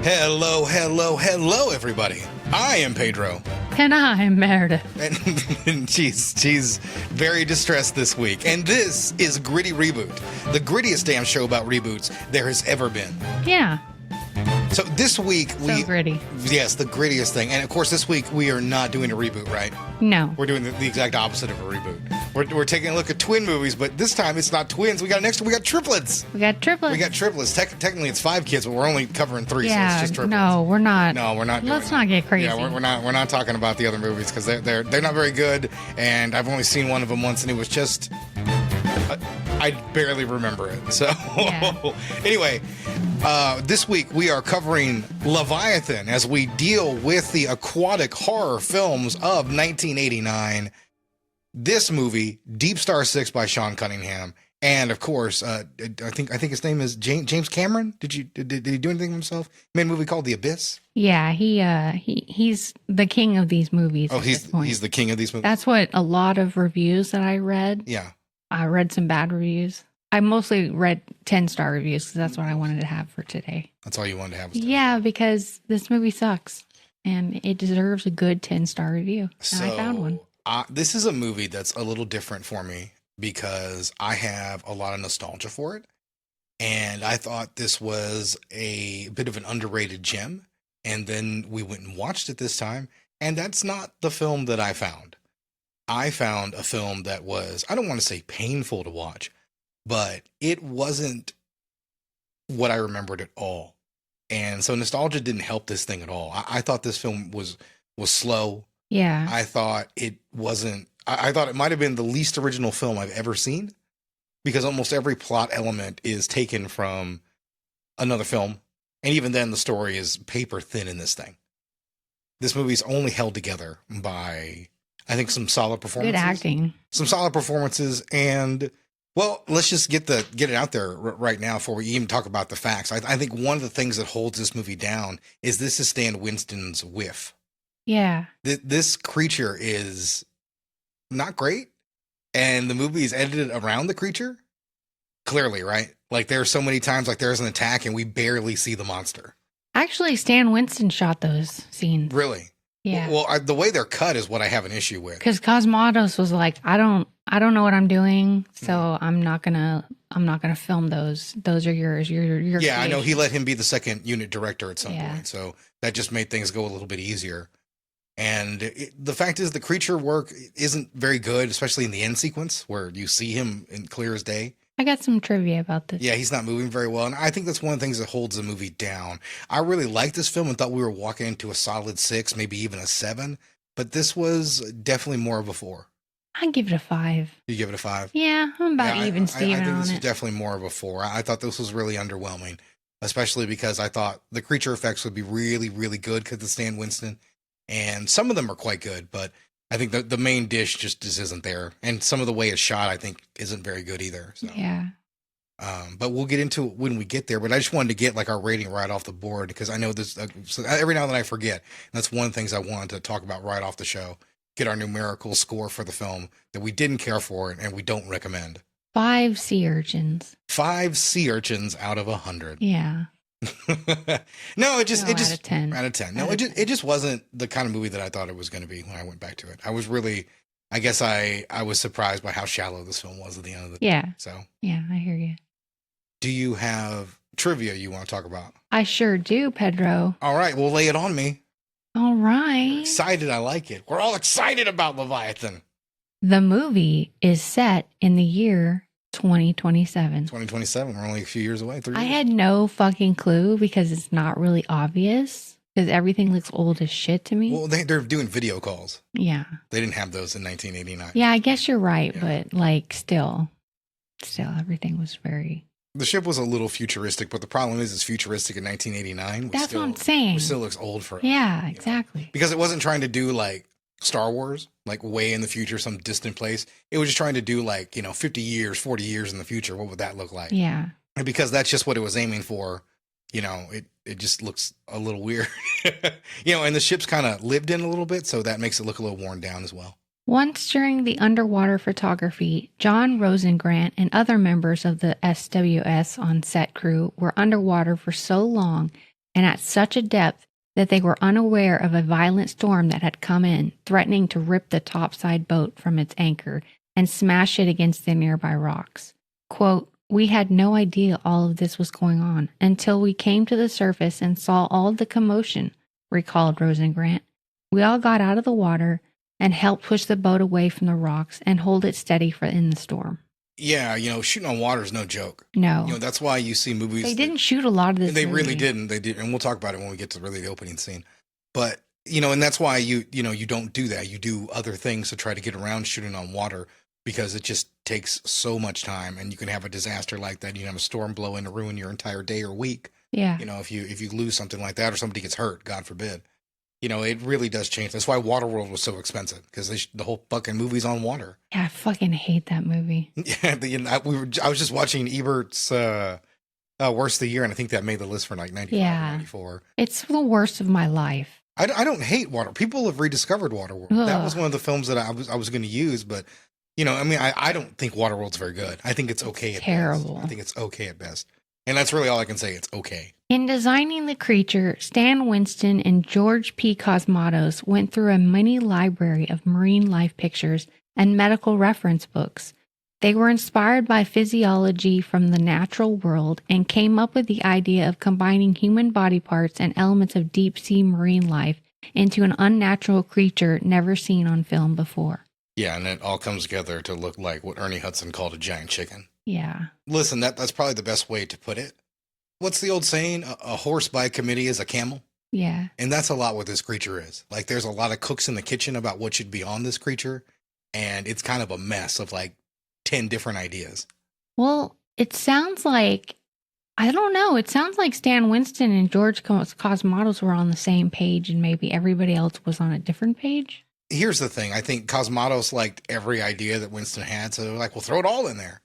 Hello, hello, hello, everybody. I am Pedro. And I'm Meredith. And she's very distressed this week. And this is Gritty Reboot, the grittiest damn show about reboots there has ever been. Yeah. So this week So gritty. Yes, the grittiest thing. And of course, this week we are not doing a reboot, right? No. We're doing the exact opposite of a reboot. We're taking a look at twin movies, but this time it's not twins. We got triplets. We got triplets. We got triplets. Technically, it's 5 kids, but we're only covering 3, so it's just triplets. No, we're not. No, we're not. Let's not get crazy. Yeah, we're not talking about the other movies because they're not very good, and I've only seen one of them once, and it was just I barely remember it. So Yeah. Anyway, this week we are covering Leviathan as we deal with the aquatic horror films of 1989. This movie, Deep Star 6 by Sean Cunningham, and of course, I think his name is James Cameron. Did he do anything himself? He made a movie called The Abyss. Yeah, he's the king of these movies. Oh, he's the king of these movies. That's what a lot of reviews that I read. Yeah, I read some bad reviews. I mostly read 10-star reviews because that's what I wanted to have for today. That's all you wanted to have. Yeah, because this movie sucks and it deserves a good 10-star review. And I found one. This is a movie that's a little different for me because I have a lot of nostalgia for it. And I thought this was a bit of an underrated gem. And then we went and watched it this time. And that's not the film that I found. I found a film that was, I don't want to say painful to watch, but it wasn't what I remembered at all. And so nostalgia didn't help this thing at all. I thought this film was slow. Yeah. I thought it wasn't, I thought it might have been the least original film I've ever seen because almost every plot element is taken from another film. And even then the story is paper thin in this thing. This movie's only held together by, I think, some solid performances. Good acting. Some solid performances. And well, let's just get it out there right now before we even talk about the facts. I think one of the things that holds this movie down is this is Stan Winston's whiff. Yeah. This creature is not great, and the movie is edited around the creature. Clearly, right? Like there's so many times like there's an attack and we barely see the monster. Actually, Stan Winston shot those scenes. Really? Yeah. Well, the way they're cut is what I have an issue with. Because Cosmatos was like, I don't know what I'm doing, so I'm not gonna film those. Those are yours. Your yeah, I know. He creation. let him be the second unit director at some Yeah. point, so that just made things go a little bit easier. And the fact is, the creature work isn't very good, especially in the end sequence where you see him in clear as day. I got some trivia about this. Yeah, he's not moving very well. And I think that's one of the things that holds the movie down. I really liked this film and thought we were walking into a solid 6, maybe even a 7. But this was definitely more of a 4. I'd give it a 5. You give it a 5? Yeah, I'm about even I Steven think on this is it. definitely more of a 4. I thought this was really underwhelming, especially because I thought the creature effects would be really, really good because of Stan Winston. And some of them are quite good, but I think the main dish just isn't there. And some of the way it's shot, I think, isn't very good either. So. Yeah. But we'll get into it when we get there. But I just wanted to get like our rating right off the board because I know this. So every now and then I forget. And that's one of the things I wanted to talk about right off the show. Get our numerical score for the film that we didn't care for and we don't recommend. 5 sea urchins. 5 sea urchins out of 100. Yeah. No, it just out of 10. Out of 10. No, it just wasn't the kind of movie that I thought it was going to be when I went back to it. I was really, I guess I was surprised by how shallow this film was at the end of the day. Yeah. So Yeah, I hear you. do you have trivia you want to talk about? I sure do, Pedro. All right, well, lay it on me. All right. Excited, I like it. We're all excited about Leviathan. The movie is set in the year 2027. 2027, we're only a few years away. 3 I years. had no fucking clue because it's not really obvious because everything looks old as shit to me. Well, they're doing video calls. Yeah. They didn't have those in 1989. Yeah, I guess you're right, Yeah. but like still everything was very. The ship was a little futuristic, but the problem is it's futuristic in 1989. That's what I'm saying. Which still looks old for us. Yeah, exactly. Because it wasn't trying to do like Star Wars, like way in the future, some distant place. It was just trying to do like, 50 years, 40 years in the future. What would that look like? Yeah. And because that's just what it was aiming for, it just looks a little weird. And the ship's kind of lived in a little bit, so that makes it look a little worn down as well. Once during the underwater photography, John Rosengrant and other members of the SWS on set crew were underwater for so long and at such a depth that they were unaware of a violent storm that had come in, threatening to rip the topside boat from its anchor and smash it against the nearby rocks. Quote, "We had no idea all of this was going on until we came to the surface and saw all the commotion," recalled Rosengrant. "We all got out of the water and helped push the boat away from the rocks and hold it steady in the storm." Yeah, shooting on water is no joke. No. That's why you see movies. They didn't shoot a lot of this. They movie. really didn't. They did, and we'll talk about it when we get to really the opening scene. But and that's why you don't do that. You do other things to try to get around shooting on water because it just takes so much time, and you can have a disaster like that. You can have a storm blow in to ruin your entire day or week. Yeah. If you lose something like that or somebody gets hurt, God forbid. It really does change. That's why Waterworld was so expensive because the whole fucking movie's on water. Yeah, I fucking hate that movie. Yeah, I was just watching Ebert's Worst of the Year, and I think that made the list for like 95 or 94. It's the worst of my life. I don't hate Water. People have rediscovered Waterworld. Ugh. That was one of the films that I was going to use, but I don't think Waterworld's very good. I think it's okay at terrible. best. I think it's okay at best. And that's really all I can say. It's okay. In designing the creature, Stan Winston and George P. Cosmatos went through a mini library of marine life pictures and medical reference books. They were inspired by physiology from the natural world and came up with the idea of combining human body parts and elements of deep-sea marine life into an unnatural creature never seen on film before. Yeah, and it all comes together to look like what Ernie Hudson called a giant chicken. Yeah. Listen, that's probably the best way to put it. What's the old saying? A horse by committee is a camel. Yeah. And that's a lot what this creature is. Like, there's a lot of cooks in the kitchen about what should be on this creature. And it's kind of a mess of like 10 different ideas. Well, it sounds like, I don't know. It sounds like Stan Winston and George Cosmatos were on the same page and maybe everybody else was on a different page. Here's the thing. I think Cosmatos liked every idea that Winston had. So they're like, we'll throw it all in there.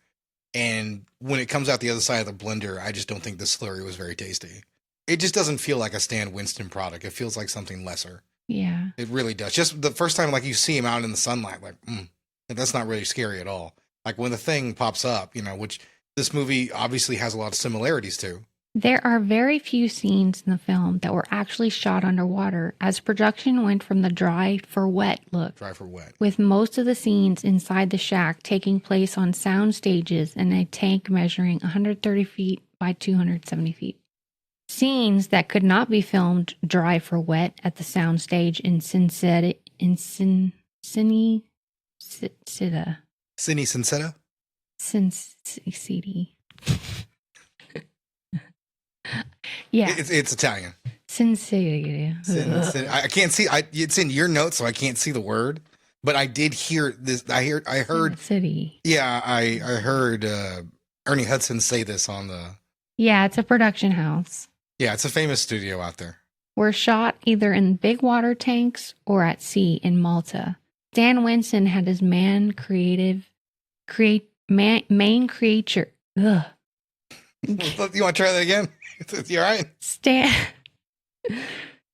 And when it comes out the other side of the blender, I just don't think the slurry was very tasty. It just doesn't feel like a Stan Winston product. It feels like something lesser. Yeah. It really does. Just the first time, like, you see him out in the sunlight, like, that's not really scary at all. Like, when the thing pops up, which this movie obviously has a lot of similarities to. There are very few scenes in the film that were actually shot underwater, as production went from the dry for wet look. Dry for wet. With most of the scenes inside the shack taking place on sound stages in a tank measuring 130 feet by 270 feet. Scenes that could not be filmed dry for wet at the sound stage in Sin City. Yeah. It's Italian. Sincerity. I can't see. It's in your notes, so I can't see the word. But I did hear this. I heard. City. Yeah, I heard Ernie Hudson say this on the. Yeah, it's a production house. Yeah, it's a famous studio out there. Were shot either in big water tanks or at sea in Malta. Stan Winston had his main creature. Ugh. You want to try that again? You all right?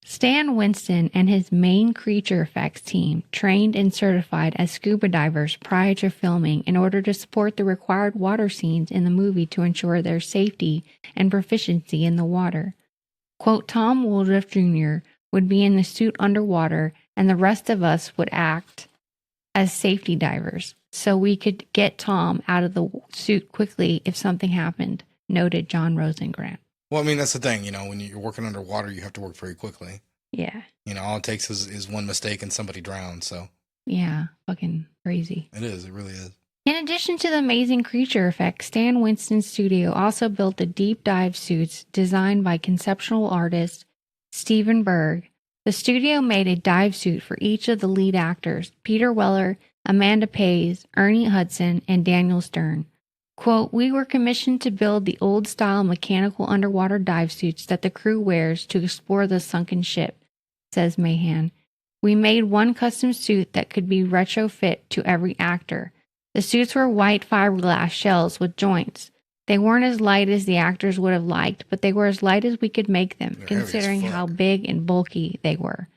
Stan Winston and his main creature effects team trained and certified as scuba divers prior to filming in order to support the required water scenes in the movie to ensure their safety and proficiency in the water. Quote, Tom Woodruff Jr. would be in the suit underwater and the rest of us would act as safety divers so we could get Tom out of the suit quickly if something happened, noted John Rosengrant. Well, I mean, that's the thing, when you're working underwater, you have to work very quickly. Yeah. All it takes is one mistake and somebody drowns, so. Yeah, fucking crazy. It is, it really is. In addition to the amazing creature effects, Stan Winston's studio also built the deep dive suits designed by conceptual artist Stephen Berg. The studio made a dive suit for each of the lead actors, Peter Weller, Amanda Pays, Ernie Hudson, and Daniel Stern. Quote, we were commissioned to build the old-style mechanical underwater dive suits that the crew wears to explore the sunken ship, says Mahan. We made one custom suit that could be retrofit to every actor. The suits were white fiberglass shells with joints. They weren't as light as the actors would have liked, but they were as light as we could make them, considering how big and bulky they were.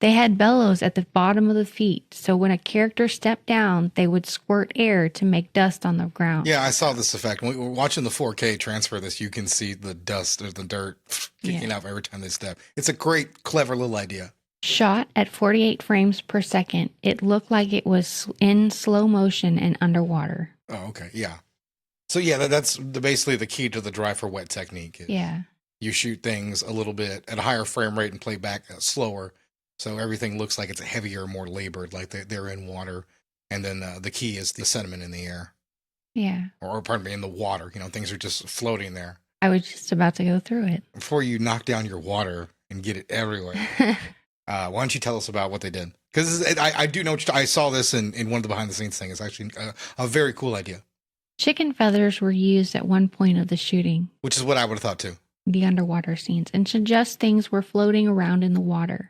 They had bellows at the bottom of the feet, so when a character stepped down, they would squirt air to make dust on the ground. Yeah, I saw this effect. When we were watching the 4K transfer this, you can see the dust or the dirt kicking out every time they step. It's a great, clever little idea. Shot at 48 frames per second, it looked like it was in slow motion and underwater. Oh, okay. Yeah. So, yeah, that's basically the key to the dry for wet technique. Yeah. You shoot things a little bit at a higher frame rate and play back slower. So everything looks like it's heavier, more labored, like they're in water. And then the key is the sediment in the air. Yeah. Or pardon me, in the water. Things are just floating there. I was just about to go through it. Before you knock down your water and get it everywhere, why don't you tell us about what they did? Because I do know, I saw this in one of the behind the scenes things. It's actually a very cool idea. Chicken feathers were used at one point of the shooting. Which is what I would have thought too. The underwater scenes, and suggest things were floating around in the water.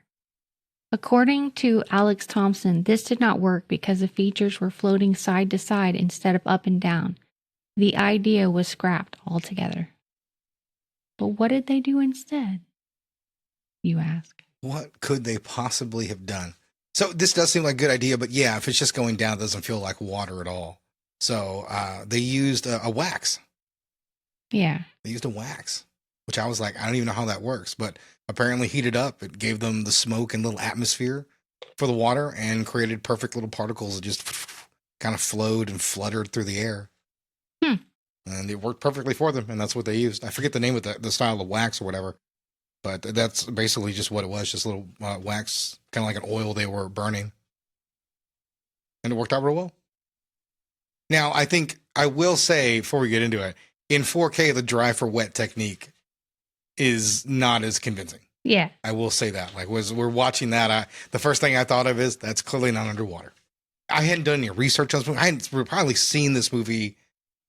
According to Alex Thompson, this did not work because the features were floating side to side instead of up and down. The idea was scrapped altogether. But what did they do instead? You ask. What could they possibly have done? So this does seem like a good idea, but yeah, if it's just going down, it doesn't feel like water at all. So they used a wax. Yeah. They used a wax, which I was like, I don't even know how that works, but apparently heated up. It gave them the smoke and little atmosphere for the water and created perfect little particles that just kind of flowed and fluttered through the air. And it worked perfectly for them, and that's what they used. I forget the name of the style of wax or whatever, but that's basically just what it was, just little wax, kind of like an oil they were burning. And it worked out real well. Now, I think I will say, before we get into it, in 4K, the dry for wet technique is not as convincing. Yeah. I will say that. Like, we're watching that, the first thing I thought of is that's clearly not underwater. I hadn't done any research on this movie. I hadn't probably seen this movie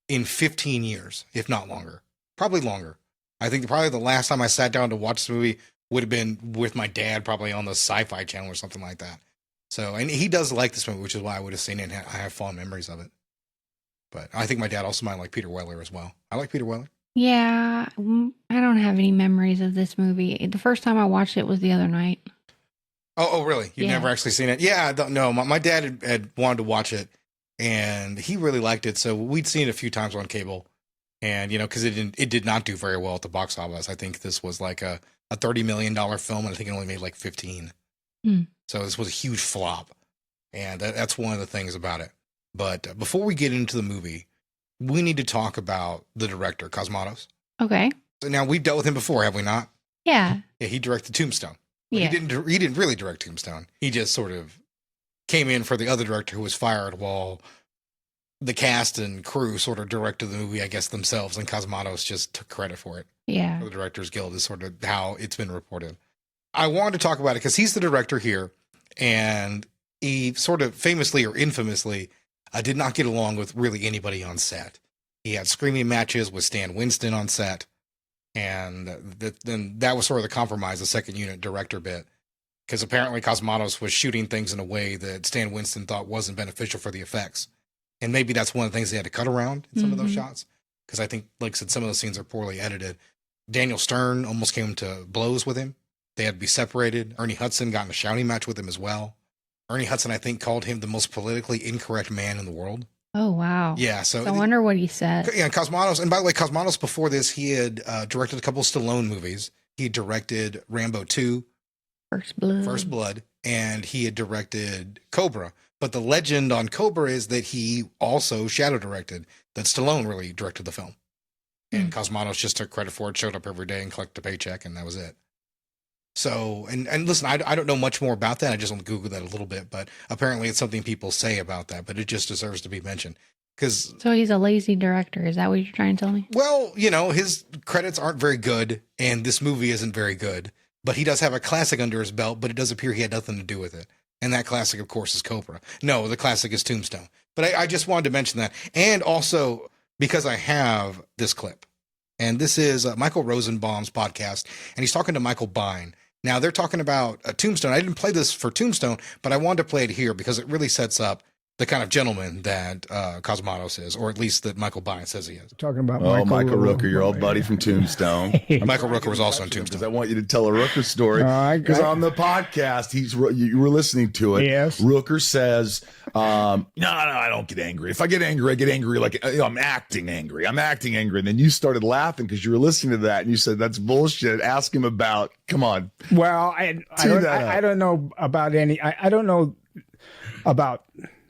in 15 years, if not longer. Probably longer. I think probably the last time I sat down to watch this movie would have been with my dad, probably on the Sci-Fi Channel or something like that. So, and he does like this movie, which is why I would have seen it, and I have fond memories of it. But I think my dad also might like Peter Weller as well. I like Peter Weller. Yeah, I don't have any memories of this movie. The first time I watched it was the other night. Oh, really? You've never actually seen it? Yeah, no. My dad had wanted to watch it, and he really liked it. So we'd seen it a few times on cable, and because it did not do very well at the box office. I think this was like a $30 million film, and I think it only made like 15. So this was a huge flop, and that's one of the things about it. But before we get into the movie, we need to talk about the director, Cosmatos. Okay. So now we've dealt with him before, have we not? Yeah. Yeah, he directed Tombstone. Yeah. He didn't really direct Tombstone. He just sort of came in for the other director who was fired while the cast and crew sort of directed the movie, I guess, themselves, and Cosmatos just took credit for it. Yeah. The Directors Guild is sort of how it's been reported. I wanted to talk about it because he's the director here, and he sort of famously or infamously did not get along with really anybody on set. He had screaming matches with Stan Winston on set, and then that was sort of the compromise, the second unit director bit, because apparently Cosmatos was shooting things in a way that Stan Winston thought wasn't beneficial for the effects. And maybe that's one of the things they had to cut around in some of those shots, because I think, like I said, some of those scenes are poorly edited. Daniel Stern almost came to blows with him. They had to be separated. Ernie Hudson got in a shouting match with him as well. Ernie Hudson, I think, called him the most politically incorrect man in the world. Oh, wow. Yeah. So I wonder what he said. Yeah, Cosmatos. And by the way, Cosmatos, before this, he had directed a couple of Stallone movies. He directed Rambo 2. First Blood. And he had directed Cobra. But the legend on Cobra is that he also shadow directed, that Stallone really directed the film. And Cosmatos just took credit for it, showed up every day and collected a paycheck, and that was it. So, and listen, I don't know much more about that. I just want to Google that a little bit, but apparently it's something people say about that, but it just deserves to be mentioned. So he's a lazy director. Is that what you're trying to tell me? Well, his credits aren't very good, and this movie isn't very good, but he does have a classic under his belt, but it does appear he had nothing to do with it. And that classic, of course, is Cobra. No, the classic is Tombstone. But I just wanted to mention that. And also, because I have this clip, and this is Michael Rosenbaum's podcast, and he's talking to Michael Bine. Now, they're talking about Tombstone. I didn't play this for Tombstone, but I wanted to play it here because it really sets up the kind of gentleman that Cosmatos is, or at least that Michael Biehn says he is. Talking about Michael Rooker, your old buddy from Tombstone. Michael Rooker was also in Tombstone. Because I want you to tell a Rooker story. Because on the podcast, you were listening to it. Yes. Rooker says, no, I don't get angry. If I get angry like I'm acting angry. I'm acting angry. And then you started laughing because you were listening to that, and you said, that's bullshit. Ask him about, come on. Well, I don't know about I don't know about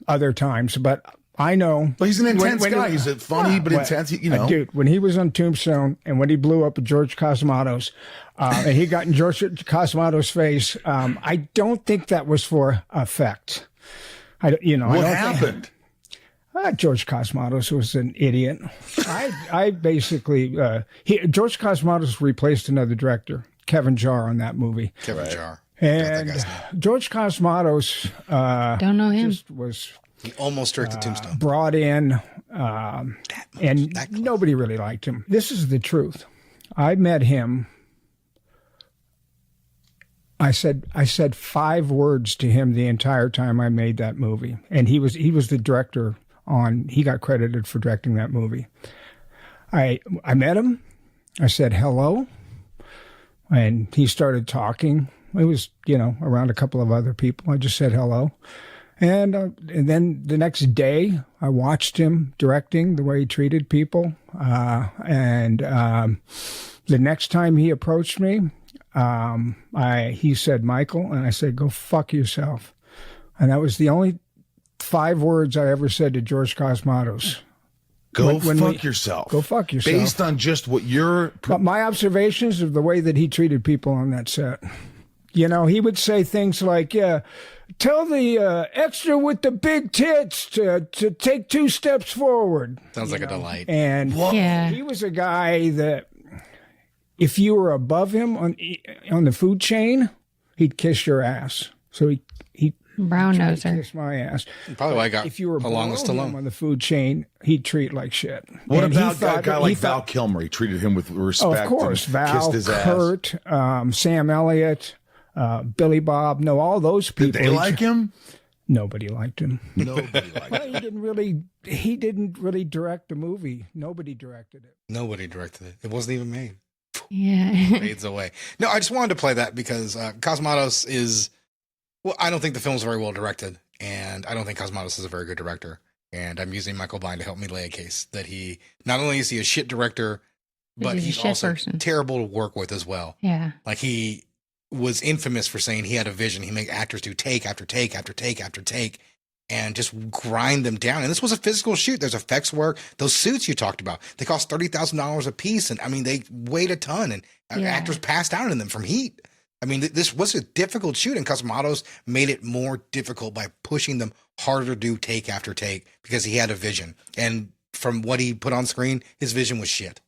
other times, but I know. But he's an intense guy. He's a funny but intense. Dude, when he was on Tombstone and when he blew up George Cosmatos, and he got in George Cosmatos' face, I don't think that was for effect. What happened? George Cosmatos was an idiot. I basically George Cosmatos replaced another director, Kevin Jarre, on that movie. Kevin Jarre. And George Cosmatos don't know him. Just was he almost directed Tombstone. Brought in, and nobody really liked him. This is the truth. I met him. I said 5 words to him the entire time I made that movie, and he was the director on. He got credited for directing that movie. I met him. I said hello, and he started talking. It was, around a couple of other people. I just said hello. And then the next day, I watched him directing the way he treated people. And the next time he approached me, he said, Michael, and I said, go fuck yourself. And that was the only 5 words I ever said to George Cosmatos. Go fuck yourself. Go fuck yourself. Based on just what But my observations of the way that he treated people on that set. He would say things like, tell the extra with the big tits to take 2 steps forward. Sounds like a delight. And he was a guy that if you were above him on the food chain, he'd kiss your ass. So he brown noser. Kiss my ass. Probably why I got if you were along with below him Stallone on the food chain, he'd treat like shit. What about a guy like Val Kilmer? He treated him with respect. Oh, of course, Val, kissed his Kurt, Sam Elliott. Billy Bob, no, all those people. Did they like him? Nobody liked him. Nobody liked him. He didn't really direct the movie. Nobody directed it. Nobody directed it. It wasn't even made. Yeah. Fades away. No, I just wanted to play that because Cosmatos is, I don't think the film's very well directed, and I don't think Cosmatos is a very good director. And I'm using Michael Biehn to help me lay a case that he, not only is he a shit director, but he's also terrible to work with as well. Yeah. Like he was infamous for saying he had a vision. He made actors do take after take after take after take and just grind them down. And this was a physical shoot. There's effects work. Those suits you talked about, they cost $30,000 a piece. And I mean, they weighed a ton and actors passed out in them from heat. I mean, this was a difficult shoot, and Cosmatos made it more difficult by pushing them harder to do take after take because he had a vision. And from what he put on screen, his vision was shit.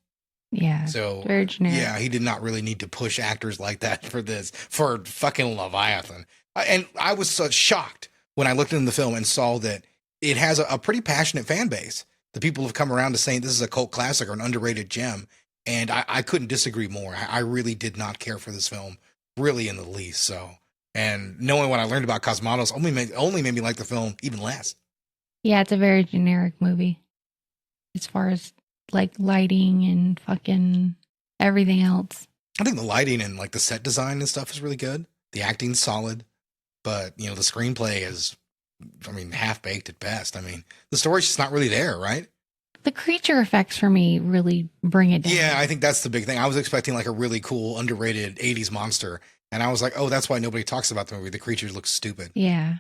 Yeah. So very generic. Yeah, he did not really need to push actors like that for fucking Leviathan. And I was so shocked when I looked into the film and saw that it has a pretty passionate fan base. The people have come around to saying this is a cult classic or an underrated gem. And I couldn't disagree more. I really did not care for this film, really in the least. So, and knowing what I learned about Cosmatos only made me like the film even less. Yeah, it's a very generic movie as far as like lighting and fucking everything else. I think the lighting and like the set design and stuff is really good. The acting's solid, but the screenplay is, half baked at best. The story's just not really there, right? The creature effects for me really bring it down. Yeah, I think that's the big thing. I was expecting like a really cool, underrated 80s monster. And I was like, oh, that's why nobody talks about the movie. The creatures look stupid. Yeah.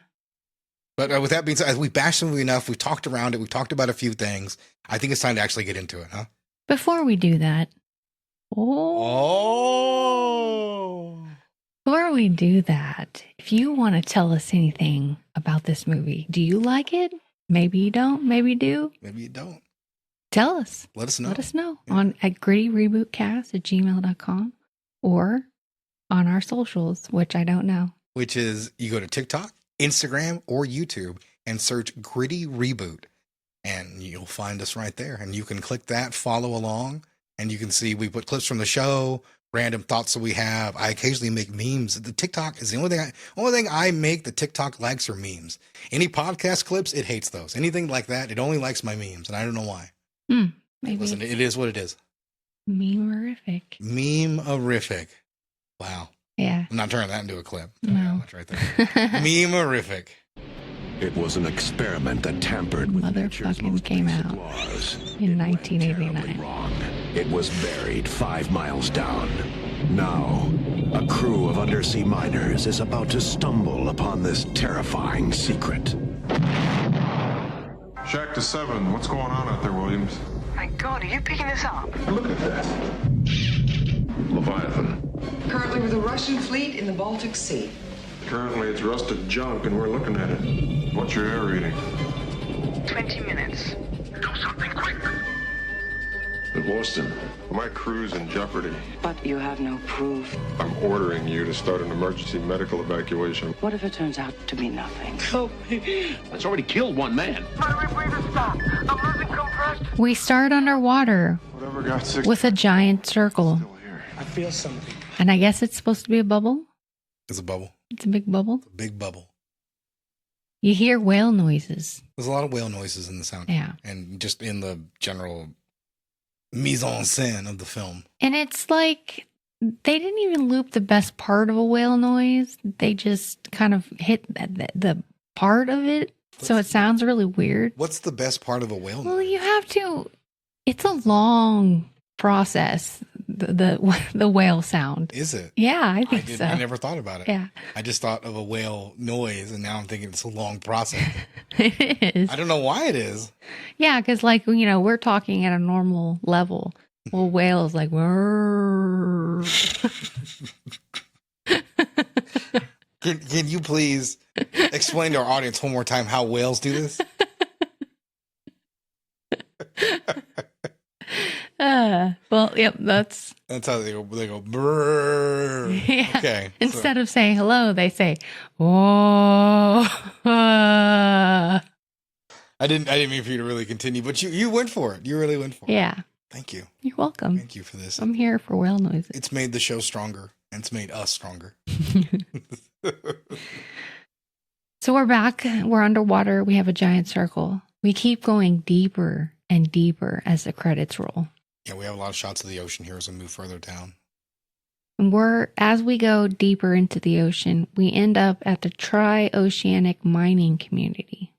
But with that being said, as we bashed the movie enough, we've talked around it, we've talked about a few things. I think it's time to actually get into it, huh? Before we do that. Before we do that, if you want to tell us anything about this movie, do you like it? Maybe you don't. Maybe you do. Maybe you don't. Tell us. Let us know. Let us know at grittyRebootcast@gmail.com or on our socials, which I don't know. Which is you go to TikTok, Instagram, or YouTube and search Gritty Reboot. And you'll find us right there. And you can click that, follow along, and you can see we put clips from the show, random thoughts that we have. I occasionally make memes. The TikTok is the only thing I make the TikTok likes are memes. Any podcast clips, it hates those. Anything like that, it only likes my memes, and I don't know why. Maybe Listen, it is what it is. Meme-erific. Meme-erific. Wow. Yeah. I'm not turning that into a clip. No. That's right there. Meme-erific. It was an experiment that tampered with nature's Motherfucking most came basic out laws. in It went 1989. terribly wrong. It was buried 5 miles down. Now, a crew of undersea miners is about to stumble upon this terrifying secret. Shack to 7. What's going on out there, Williams? My God, are you picking this up? Look at that. Leviathan. Currently with a Russian fleet in the Baltic Sea. Currently, it's rusted junk, and we're looking at it. What's your air reading? 20 minutes. Do something quick. We've lost him. My crew's in jeopardy. But you have no proof. I'm ordering you to start an emergency medical evacuation. What if it turns out to be nothing? It's already killed one man. My rebreather stopped. I'm losing compression. We start underwater Whatever got sick. with a giant circle. Still here. I feel something. And I guess it's supposed to be a bubble. It's a bubble. It's a big bubble. A big bubble. You hear whale noises. There's a lot of whale noises in the sound. Yeah. And just in the general mise en scène of the film. And it's like they didn't even loop the best part of a whale noise. They just kind of hit the part of it. So it sounds really weird. What's the best part of a whale Well, noise? you have to. It's a long process. The whale sound. Is it? Yeah, I think so. I never thought about it. Yeah, I just thought of a whale noise, and now I'm thinking it's a long process. it is. I don't know why it is. Yeah, because like we're talking at a normal level. Well, whales like. Can you please explain to our audience one more time how whales do this? Well, yep, that's how they go. They go. Brrr. yeah. Okay. Instead of saying hello, they say, "Oh." I didn't mean for you to really continue, but you went for it. You really went for it. Yeah, Thank you. you're welcome. Thank you for this. I'm here for whale noises. It's made the show stronger, and it's made us stronger. So we're back. We're underwater. We have a giant circle. We keep going deeper and deeper as the credits roll. Yeah, we have a lot of shots of the ocean here as we move further down. And as we go deeper into the ocean, we end up at the Tri-Oceanic Mining Community.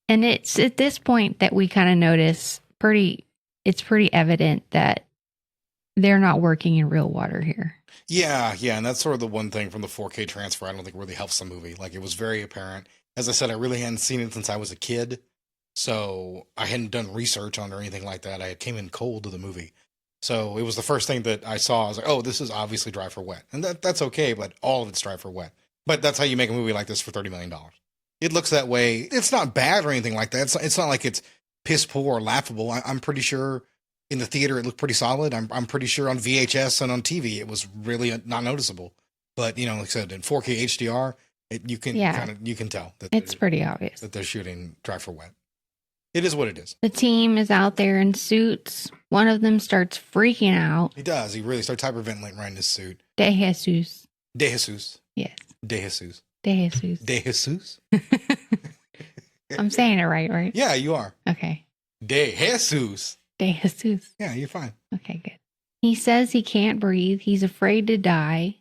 And it's at this point that we kind of notice it's pretty evident that they're not working in real water here. Yeah, and that's sort of the one thing from the 4K transfer I don't think really helps the movie. Like, it was very apparent. As I said, I really hadn't seen it since I was a kid, so I hadn't done research on it or anything like that. I came in cold to the movie. So it was the first thing that I saw. I was like, oh, this is obviously dry for wet. And that's okay, but all of it's dry for wet. But that's how you make a movie like this for $30 million. It looks that way. It's not bad or anything like that. It's not like it's piss poor or laughable. I'm pretty sure in the theater it looked pretty solid. I'm pretty sure on VHS and on TV it was really not noticeable. But, like I said, in 4K HDR, you can tell that It's pretty obvious that they're shooting dry for wet. It is what it is. The team is out there in suits. One of them starts freaking out. He does. He really starts hyperventilating right in his suit. De Jesus. De Jesus. Yes. De Jesus. De Jesus. De Jesus? I'm saying it right? Yeah, you are. Okay. De Jesus. De Jesus. Yeah, you're fine. Okay, good. He says he can't breathe. He's afraid to die.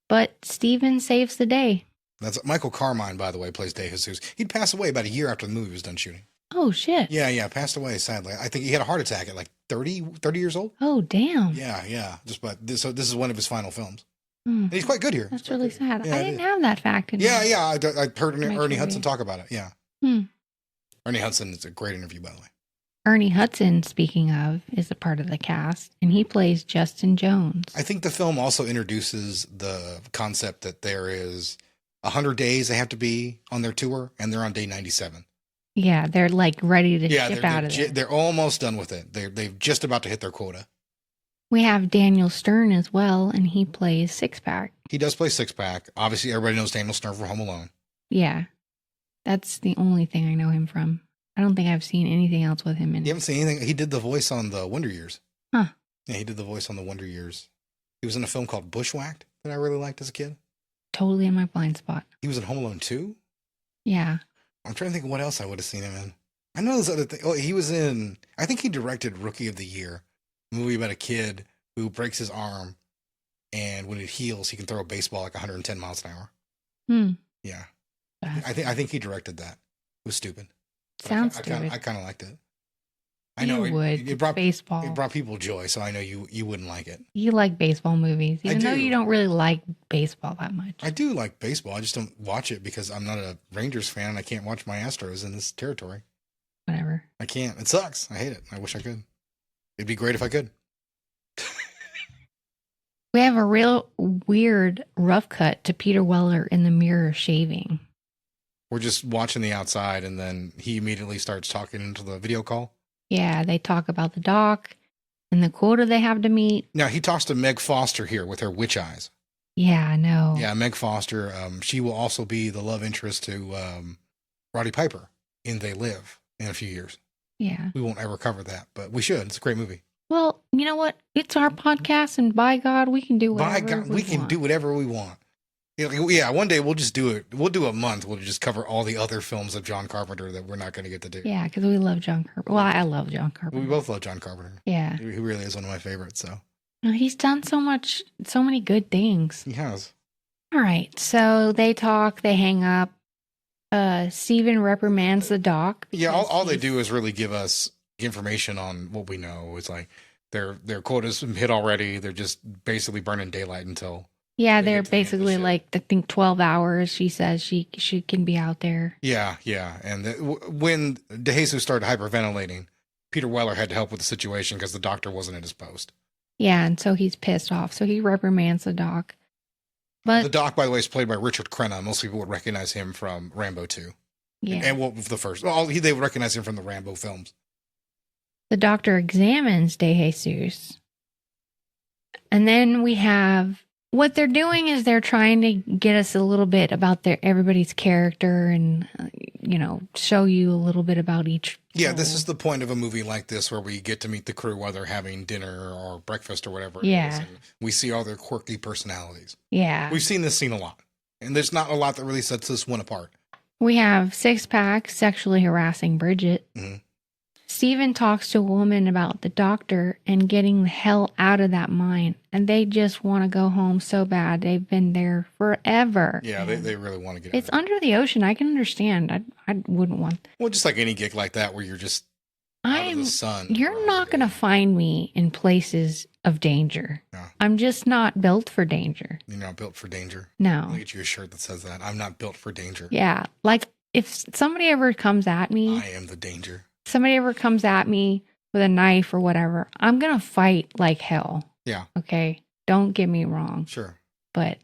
But Steven saves the day. That's Michael Carmine, by the way, plays De Jesus. He'd passed away about a year after the movie was done shooting. Oh, shit. Yeah, passed away, sadly. I think he had a heart attack at like 30 years old. Oh, damn. Yeah. So this is one of his final films. Mm. And he's quite good here. That's really sad. Yeah, I didn't have that fact in Yeah. I heard My Ernie trivia. Hudson talk about it. Yeah. Ernie Hudson is a great interview, by the way. Ernie Hudson, speaking of, is a part of the cast, and he plays Justin Jones. I think the film also introduces the concept that there is 100 days they have to be on their tour, and they're on day 97. Yeah, they're like ready to ship out of it. They're almost done with it. They're just about to hit their quota. We have Daniel Stern as well, and he plays Six Pack. He does play Six Pack. Obviously, everybody knows Daniel Stern from Home Alone. Yeah, that's the only thing I know him from. I don't think I've seen anything else with him in. You haven't seen anything? He did the voice on the Wonder Years. Huh. Yeah, he did the voice on the Wonder Years. He was in a film called Bushwhacked that I really liked as a kid. Totally in my blind spot. He was in Home Alone 2. Yeah. I'm trying to think of what else I would have seen him in. I know there's other things. Oh, he was in, I think he directed Rookie of the Year, a movie about a kid who breaks his arm, and when it heals, he can throw a baseball like 110 miles an hour. Yeah. I think he directed that. It was stupid. Sounds stupid. I kind of liked it. I You know would. it brought baseball. It brought people joy, so I know you wouldn't like it. You like baseball movies, even though you don't really like baseball that much. I do like baseball. I just don't watch it because I'm not a Rangers fan and I can't watch my Astros in this territory. Whatever. I can't. It sucks. I hate it. I wish I could. It'd be great if I could. We have a real weird rough cut to Peter Weller in the mirror shaving. We're just watching the outside and then he immediately starts talking into the video call. Yeah, they talk about the doc and the quota they have to meet. Now, he talks to Meg Foster here with her witch eyes. Yeah, I know. Yeah, Meg Foster. She will also be the love interest to Roddy Piper in They Live in a few years. Yeah. We won't ever cover that, but we should. It's a great movie. Well, you know what? It's our podcast, and by God, we can do whatever By God, we can do whatever we want. Yeah, one day we'll just do it. We'll do a month. We'll just cover all the other films of John Carpenter that we're not going to get to do. Yeah, because we love John Carpenter. Well, I love John Carpenter. We both love John Carpenter. Yeah. He really is one of my favorites, so. He's done so many good things. He has. All right, so they talk, they hang up. Steven reprimands the doc. Yeah, all they do is really give us information on what we know. It's like their quota's hit already. They're just basically burning daylight until. Yeah, they're basically like, I think 12 hours. She says she can be out there. Yeah. And when DeJesus started hyperventilating, Peter Weller had to help with the situation because the doctor wasn't at his post. Yeah, and so he's pissed off. So he reprimands the doc. But the doc, by the way, is played by Richard Crenna. Most people would recognize him from Rambo 2. Yeah. And the first. Well, they would recognize him from the Rambo films. The doctor examines DeJesus. And then we have what they're doing is they're trying to get us a little bit about everybody's character and, show you a little bit about each. Yeah, this is the point of a movie like this where we get to meet the crew while they're having dinner or breakfast or whatever it is. And we see all their quirky personalities. Yeah. We've seen this scene a lot. And there's not a lot that really sets this one apart. We have Six-Pack sexually harassing Bridget. Mm-hmm. Steven talks to a woman about the doctor and getting the hell out of that mine. And they just want to go home so bad. They've been there forever. Yeah, they really want to get It's under the ocean. I can understand. I wouldn't want. Well, just like any gig like that where you're just out of the sun. You're not going to find me in places of danger. No. I'm just not built for danger. You're not built for danger. No. I'll get you a shirt that says that. I'm not built for danger. Yeah. Like if somebody ever comes at me. I am the danger. Somebody ever comes at me with a knife or whatever, I'm going to fight like hell. Yeah. Okay. Don't get me wrong. Sure. But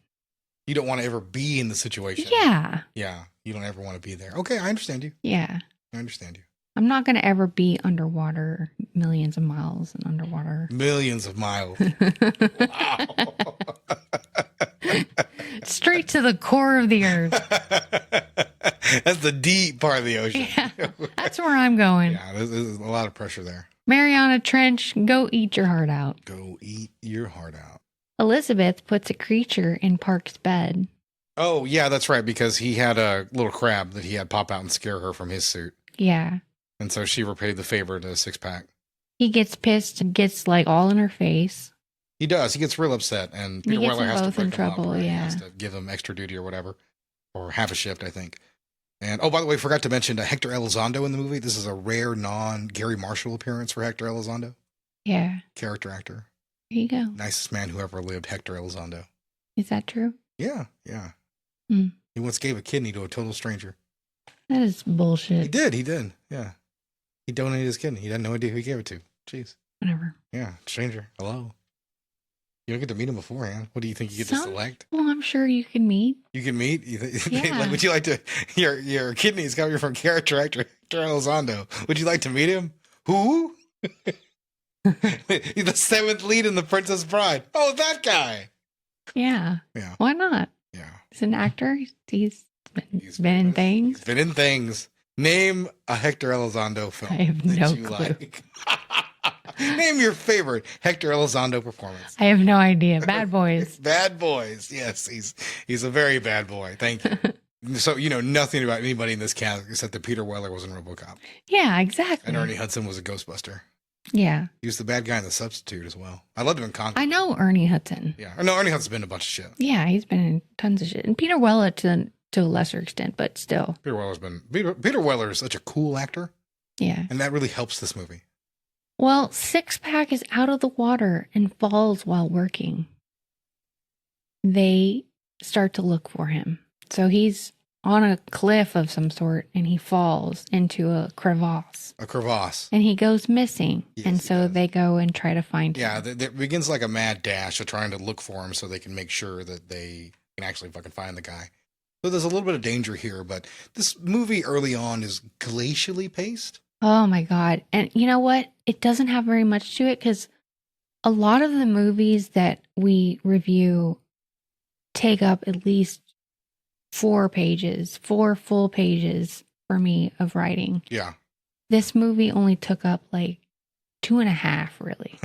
you don't want to ever be in the situation. Yeah. Yeah. You don't ever want to be there. Okay. I understand you. Yeah. I understand you. I'm not going to ever be underwater millions of miles and underwater. Millions of miles. Wow. Straight to the core of the earth. That's the deep part of the ocean. Yeah, that's where I'm going. Yeah, there's a lot of pressure there. Mariana Trench, go eat your heart out. Go eat your heart out. Elizabeth puts a creature in Park's bed. Oh, yeah, that's right, because he had a little crab that he had pop out and scare her from his suit. Yeah. And so she repaid the favor to Six-Pack. He gets pissed and gets like all in her face. He does. He gets real upset, and Peter Weller has to break him trouble, up, right? yeah. He has to give him extra duty or whatever, or half a shift, I think. And, oh, by the way, forgot to mention Hector Elizondo in the movie. This is a rare non-Gary Marshall appearance for Hector Elizondo. Yeah. Character actor. There you go. Nicest man who ever lived, Hector Elizondo. Is that true? Yeah. Mm. He once gave a kidney to a total stranger. That is bullshit. He did. Yeah. He donated his kidney. He had no idea who he gave it to. Jeez. Whatever. Yeah. Stranger. Hello. You don't get to meet him beforehand. What do you think you get to select? Well, I'm sure you can meet. You can meet? Yeah. Like, would you like to, your kidney's coming from character actor Hector Elizondo. Would you like to meet him? Who? He's the seventh lead in The Princess Bride. Oh, that guy. Yeah. Yeah. Why not? Yeah. He's an actor. He's been in things. He's been in things. Name a Hector Elizondo film. I have that no you clue. like. Name your favorite Hector Elizondo performance. I have no idea. Bad Boys. Bad Boys. Yes, he's a very bad boy. Thank you. So you know nothing about anybody in this cast except that Peter Weller was in RoboCop Yeah, exactly. and Ernie Hudson was a Ghostbuster. Yeah. He was the bad guy in The Substitute as well. I loved him in Conquer. I know Ernie Hudson. Yeah. No, Ernie Hudson's been in a bunch of shit. Yeah, he's been in tons of shit. And Peter Weller to a lesser extent, but still. Peter Weller is such a cool actor, Yeah. and that really helps this movie. Well, Six Pack is out of the water and falls while working. They start to look for him. So he's on a cliff of some sort and he falls into a crevasse. A crevasse. And he goes missing. Yes, and he so does. they go and try to find him. Yeah, it begins like a mad dash of trying to look for him so they can make sure that they can actually fucking find the guy. So there's a little bit of danger here, but this movie early on is glacially paced. Oh my God. And you know what? It doesn't have very much to it because a lot of the movies that we review take up at least 4 full pages for me of writing. Yeah. This movie only took up like 2.5, really.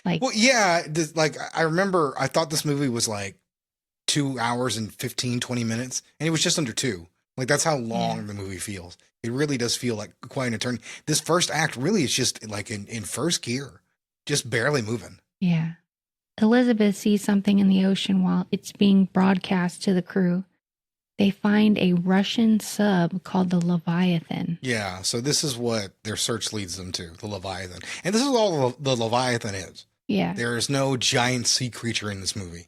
Like, Well, yeah, I remember I thought this movie was like 2 hours and 15, 20 minutes, and it was just under 2. Like, that's how long the movie feels. It really does feel like quite an eternity. This first act really is just like in first gear, just barely moving. yeah. Elizabeth sees something in the ocean while it's being broadcast to the crew. They find a Russian sub called the Leviathan. Yeah, so this is what their search leads them to, the Leviathan. And this is all the Leviathan is. Yeah. There is no giant sea creature in this movie.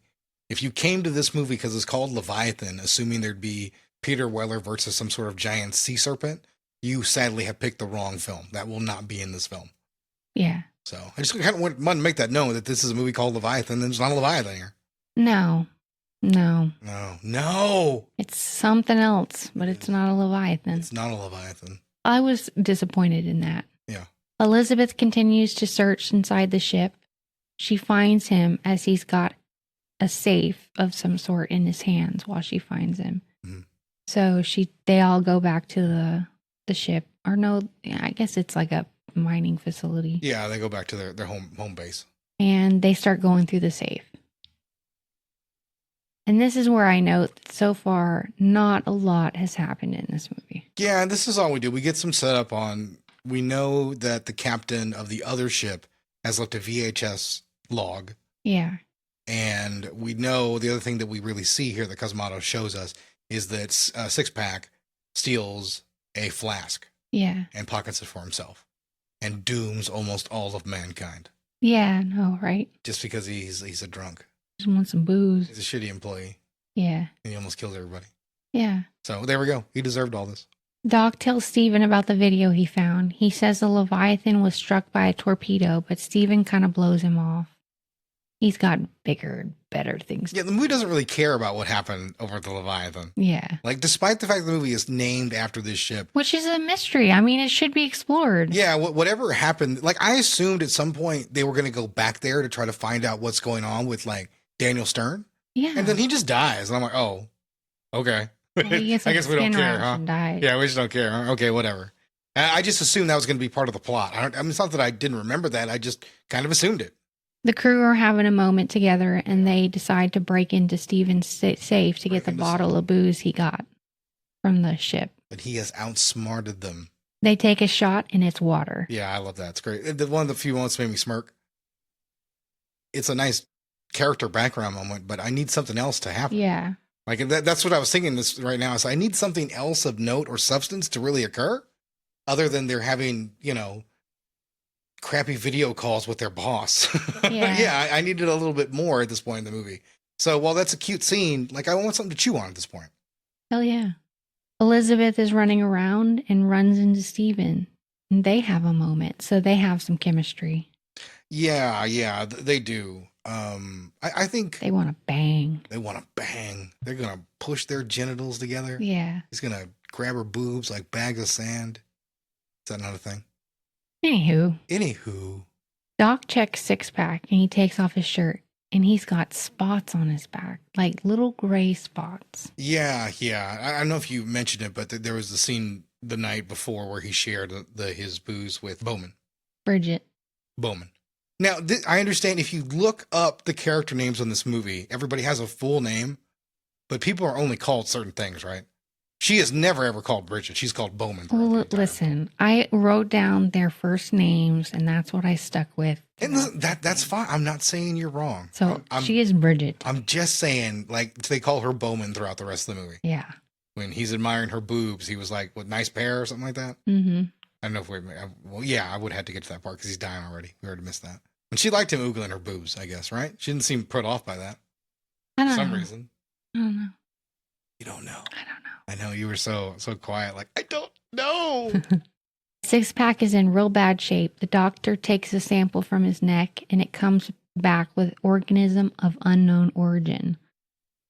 If you came to this movie because it's called Leviathan, assuming there'd be Peter Weller versus some sort of giant sea serpent, you sadly have picked the wrong film. That will not be in this film. Yeah. So I just kind of want to make that known that this is a movie called Leviathan, and there's not a Leviathan here. No. No. It's something else, but it's not a Leviathan. It's not a Leviathan. I was disappointed in that. Yeah. Elizabeth continues to search inside the ship. She finds him as he's got a safe of some sort in his hands while she finds him. Mhm. So they all go back to the ship. Or no, I guess it's like a mining facility. Yeah, they go back to their home base. And they start going through the safe. And this is where I note that so far, not a lot has happened in this movie. Yeah, this is all we do. We get some setup on. We know that the captain of the other ship has left a VHS log. Yeah. And we know the other thing that we really see here that Cosmatos shows us is that Six Pack steals a flask Yeah. and pockets it for himself and dooms almost all of mankind Yeah, no, right? just because he's a drunk. Just want some booze. He's a shitty employee Yeah. and he almost kills everybody. Yeah. So there we go. He deserved all this. Doc tells Steven about the video he found. He says the Leviathan was struck by a torpedo, but Steven kind of blows him off. He's got bigger, better things. Yeah, the movie doesn't really care about what happened over at the Leviathan. Yeah. Like, despite the fact the movie is named after this ship. Which is a mystery. I mean, it should be explored. Yeah, whatever happened, like, I assumed at some point they were going to go back there to try to find out what's going on with, like, Daniel Stern. Yeah. And then he just dies. And I'm like, oh, okay. Well, he gets I guess we don't skin care, rash huh? and dies. Yeah, we just don't care. Huh? Okay, whatever. I just assumed that was going to be part of the plot. I mean, it's not that I didn't remember that. I just kind of assumed it. The crew are having a moment together and they decide to break into Steven's safe to get the bottle of booze he got from the ship. But he has outsmarted them. They take a shot and it's water. Yeah, I love that. It's great. One of the few moments made me smirk. It's a nice character background moment, but I need something else to happen. Yeah. Like that's what I was thinking this right now. Is I need something else of note or substance to really occur, other than they're having, crappy video calls with their boss. Yeah. I needed a little bit more at this point in the movie. So while that's a cute scene, like I want something to chew on at this point. Hell yeah. Elizabeth is running around and runs into Steven. And they have a moment, so they have some chemistry. Yeah, they do. I think they want to bang. They want to bang. They're gonna push their genitals together. Yeah. He's gonna grab her boobs like bags of sand. Is that not a thing? Anywho. Doc checks Six Pack and he takes off his shirt and he's got spots on his back, like little gray spots. Yeah. I don't know if you mentioned it, but there was the scene the night before where he shared his booze with Bowman. Bridget. Bowman. Now, I understand if you look up the character names on this movie, everybody has a full name, but people are only called certain things, right? She is never ever called Bridget. She's called Bowman. Well, listen, I wrote down their first names, and that's what I stuck with. And listen, that's fine. I'm not saying you're wrong. So she is Bridget. I'm just saying, like, they call her Bowman throughout the rest of the movie. Yeah. When he's admiring her boobs, he was like, "What nice pair" or something like that. Mm-hmm. I don't know if well, yeah, I would have had to get to that part because he's dying already. We already missed that. And she liked him oogling her boobs, I guess, right? She didn't seem put off by that. I don't know. For some reason. I don't know. You don't know. I don't know. I know you were so quiet, like, I don't know. Six Pack is in real bad shape. The doctor takes a sample from his neck and it comes back with organism of unknown origin.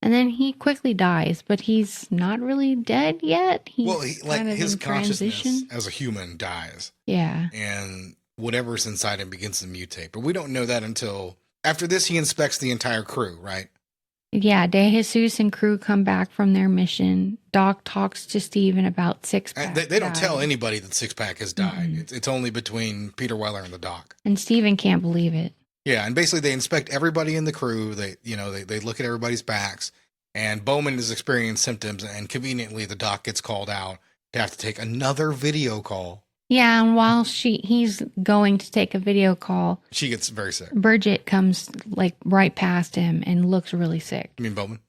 And then he quickly dies, but he's not really dead yet. He's like kind of his in consciousness transition. as a human dies. Yeah. And whatever's inside him begins to mutate. But we don't know that until after this, he inspects the entire crew, right? Yeah, De Jesus and crew come back from their mission. Doc talks to Steven about Six Pack. They don't tell anybody that Six Pack has died. Mm-hmm. It's only between Peter Weller and the doc. And Steven can't believe it. Yeah, and basically they inspect everybody in the crew. They look at everybody's backs, and Bowman is experiencing symptoms, and conveniently the doc gets called out to have to take another video call. Yeah, and while he's going to take a video call, she gets very sick. Bridget comes like right past him and looks really sick. You mean Bowman?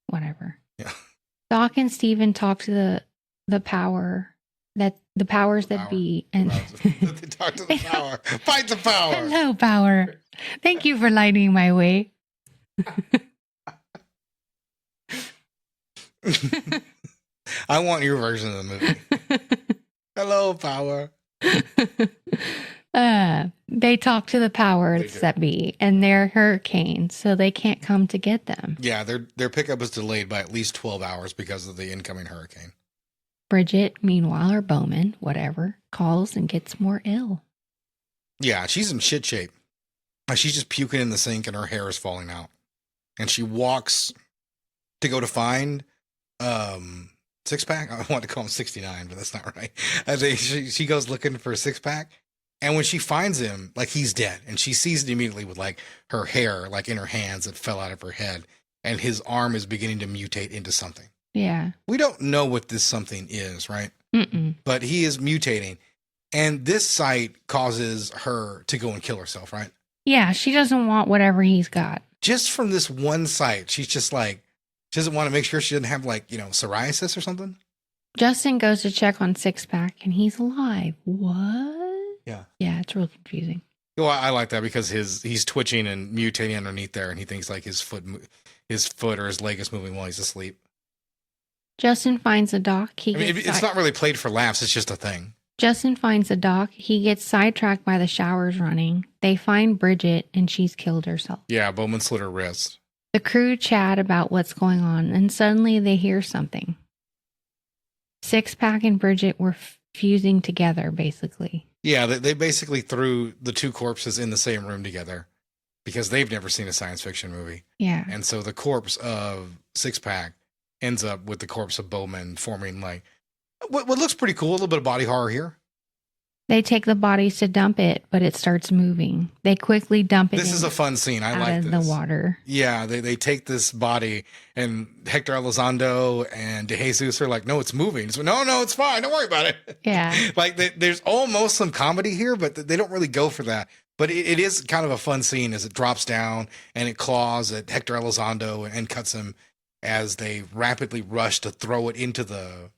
Whatever. Yeah. Doc and Steven talk to the powers that be, and they talk to the power. Fight the power. Hello, power. Thank you for lighting my way. I want your version of the movie. Hello, power. They talk to the powers that be, and they're hurricanes, so they can't come to get them. Yeah, their pickup is delayed by at least 12 hours because of the incoming hurricane. Bridget, meanwhile, or Bowman, whatever, calls and gets more ill. Yeah, she's in shit shape. She's just puking in the sink and her hair is falling out. And she walks to go to find Six Pack. I want to call him 69, but that's not right. She goes looking for a Six Pack. And when she finds him, like, he's dead. And she sees it immediately with, like, her hair, like, in her hands that fell out of her head. And his arm is beginning to mutate into something. Yeah. We don't know what this something is, right? Mm-mm. But he is mutating. And this sight causes her to go and kill herself, right? Yeah, she doesn't want whatever he's got. Just from this one sight, she's just like, she doesn't want to make sure she doesn't have, like, psoriasis or something. Justin goes to check on Six Pack and he's alive. What? Yeah. Yeah, it's real confusing. Well, I like that because he's twitching and mutating underneath there, and he thinks like his foot or his leg is moving while he's asleep. Justin finds a dock. It's not really played for laughs. It's just a thing. Justin finds a dock. He gets sidetracked by the showers running. They find Bridget, and she's killed herself. Yeah, Bowman slit her wrist. The crew chat about what's going on, and suddenly they hear something. Six Pack and Bridget were fusing together, basically. Yeah, they basically threw the two corpses in the same room together because they've never seen a science fiction movie. Yeah. And so the corpse of Six Pack ends up with the corpse of Bowman forming like what looks pretty cool. A little bit of body horror here. They take the bodies to dump it, but it starts moving. They quickly dump it. This is a fun scene. I like out this. of the water. Yeah, they take this body, and Hector Elizondo and De Jesus are like, "No, it's moving." So no, it's fine. Don't worry about it. Yeah, like there's almost some comedy here, but they don't really go for that. But it is kind of a fun scene as it drops down and it claws at Hector Elizondo and cuts him as they rapidly rush to throw it into the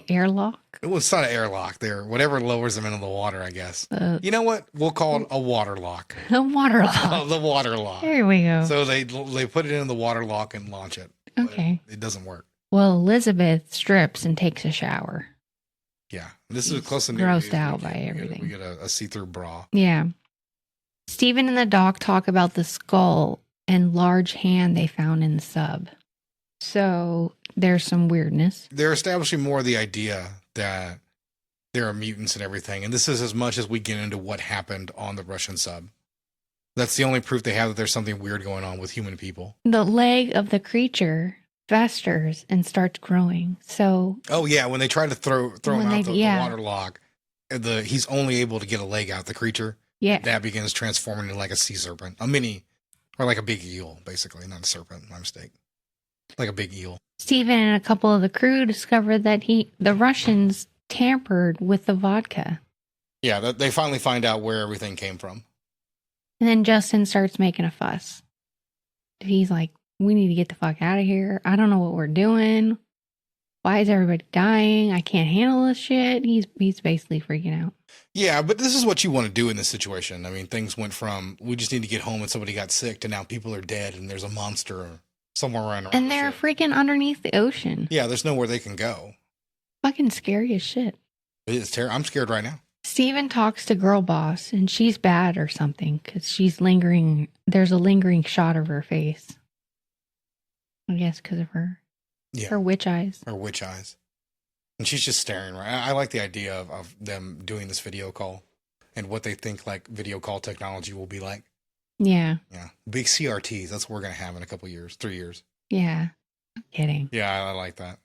airlock. Well, it's not an airlock. There, whatever lowers them into the water, I guess. You know what? We'll call it a water lock. A water lock. The water lock. There we go. So they put it in the water lock and launch it. Okay. It doesn't work. Well, Elizabeth strips and takes a shower. Yeah, this is close to grossed out by everything. We get a see-through bra. Yeah. Steven and the doc talk about the skull and large hand they found in the sub. So there's some weirdness. They're establishing more of the idea that there are mutants and everything. And this is as much as we get into what happened on the Russian sub. That's the only proof they have that there's something weird going on with human people. The leg of the creature festers and starts growing. So oh yeah, when they try to throw him out the yeah. water lock, he's only able to get a leg out, the creature, Yeah. That begins transforming into like a sea serpent, a mini, or like a big eel, basically, not a serpent. My mistake. Like a big eel. Steven and a couple of the crew discovered that the Russians tampered with the vodka. Yeah, they finally find out where everything came from. And then Justin starts making a fuss. He's like, we need to get the fuck out of here. I don't know what we're doing. Why is everybody dying? I can't handle this shit. He's basically freaking out. Yeah, but this is what you want to do in this situation. I mean, things went from, we just need to get home and somebody got sick, to now people are dead and there's a monster somewhere around. And they're freaking underneath the ocean. Yeah, there's nowhere they can go. Fucking scary as shit. It's terrible. I'm scared right now. Steven talks to girl boss, and she's bad or something because she's lingering. There's a lingering shot of her face. I guess because of her witch eyes. Her witch eyes. And she's just staring, right? I like the idea of them doing this video call and what they think like video call technology will be like. Yeah. Yeah. Big CRTs. That's what we're going to have in a couple years, 3 years. Yeah. I'm kidding. Yeah, I like that.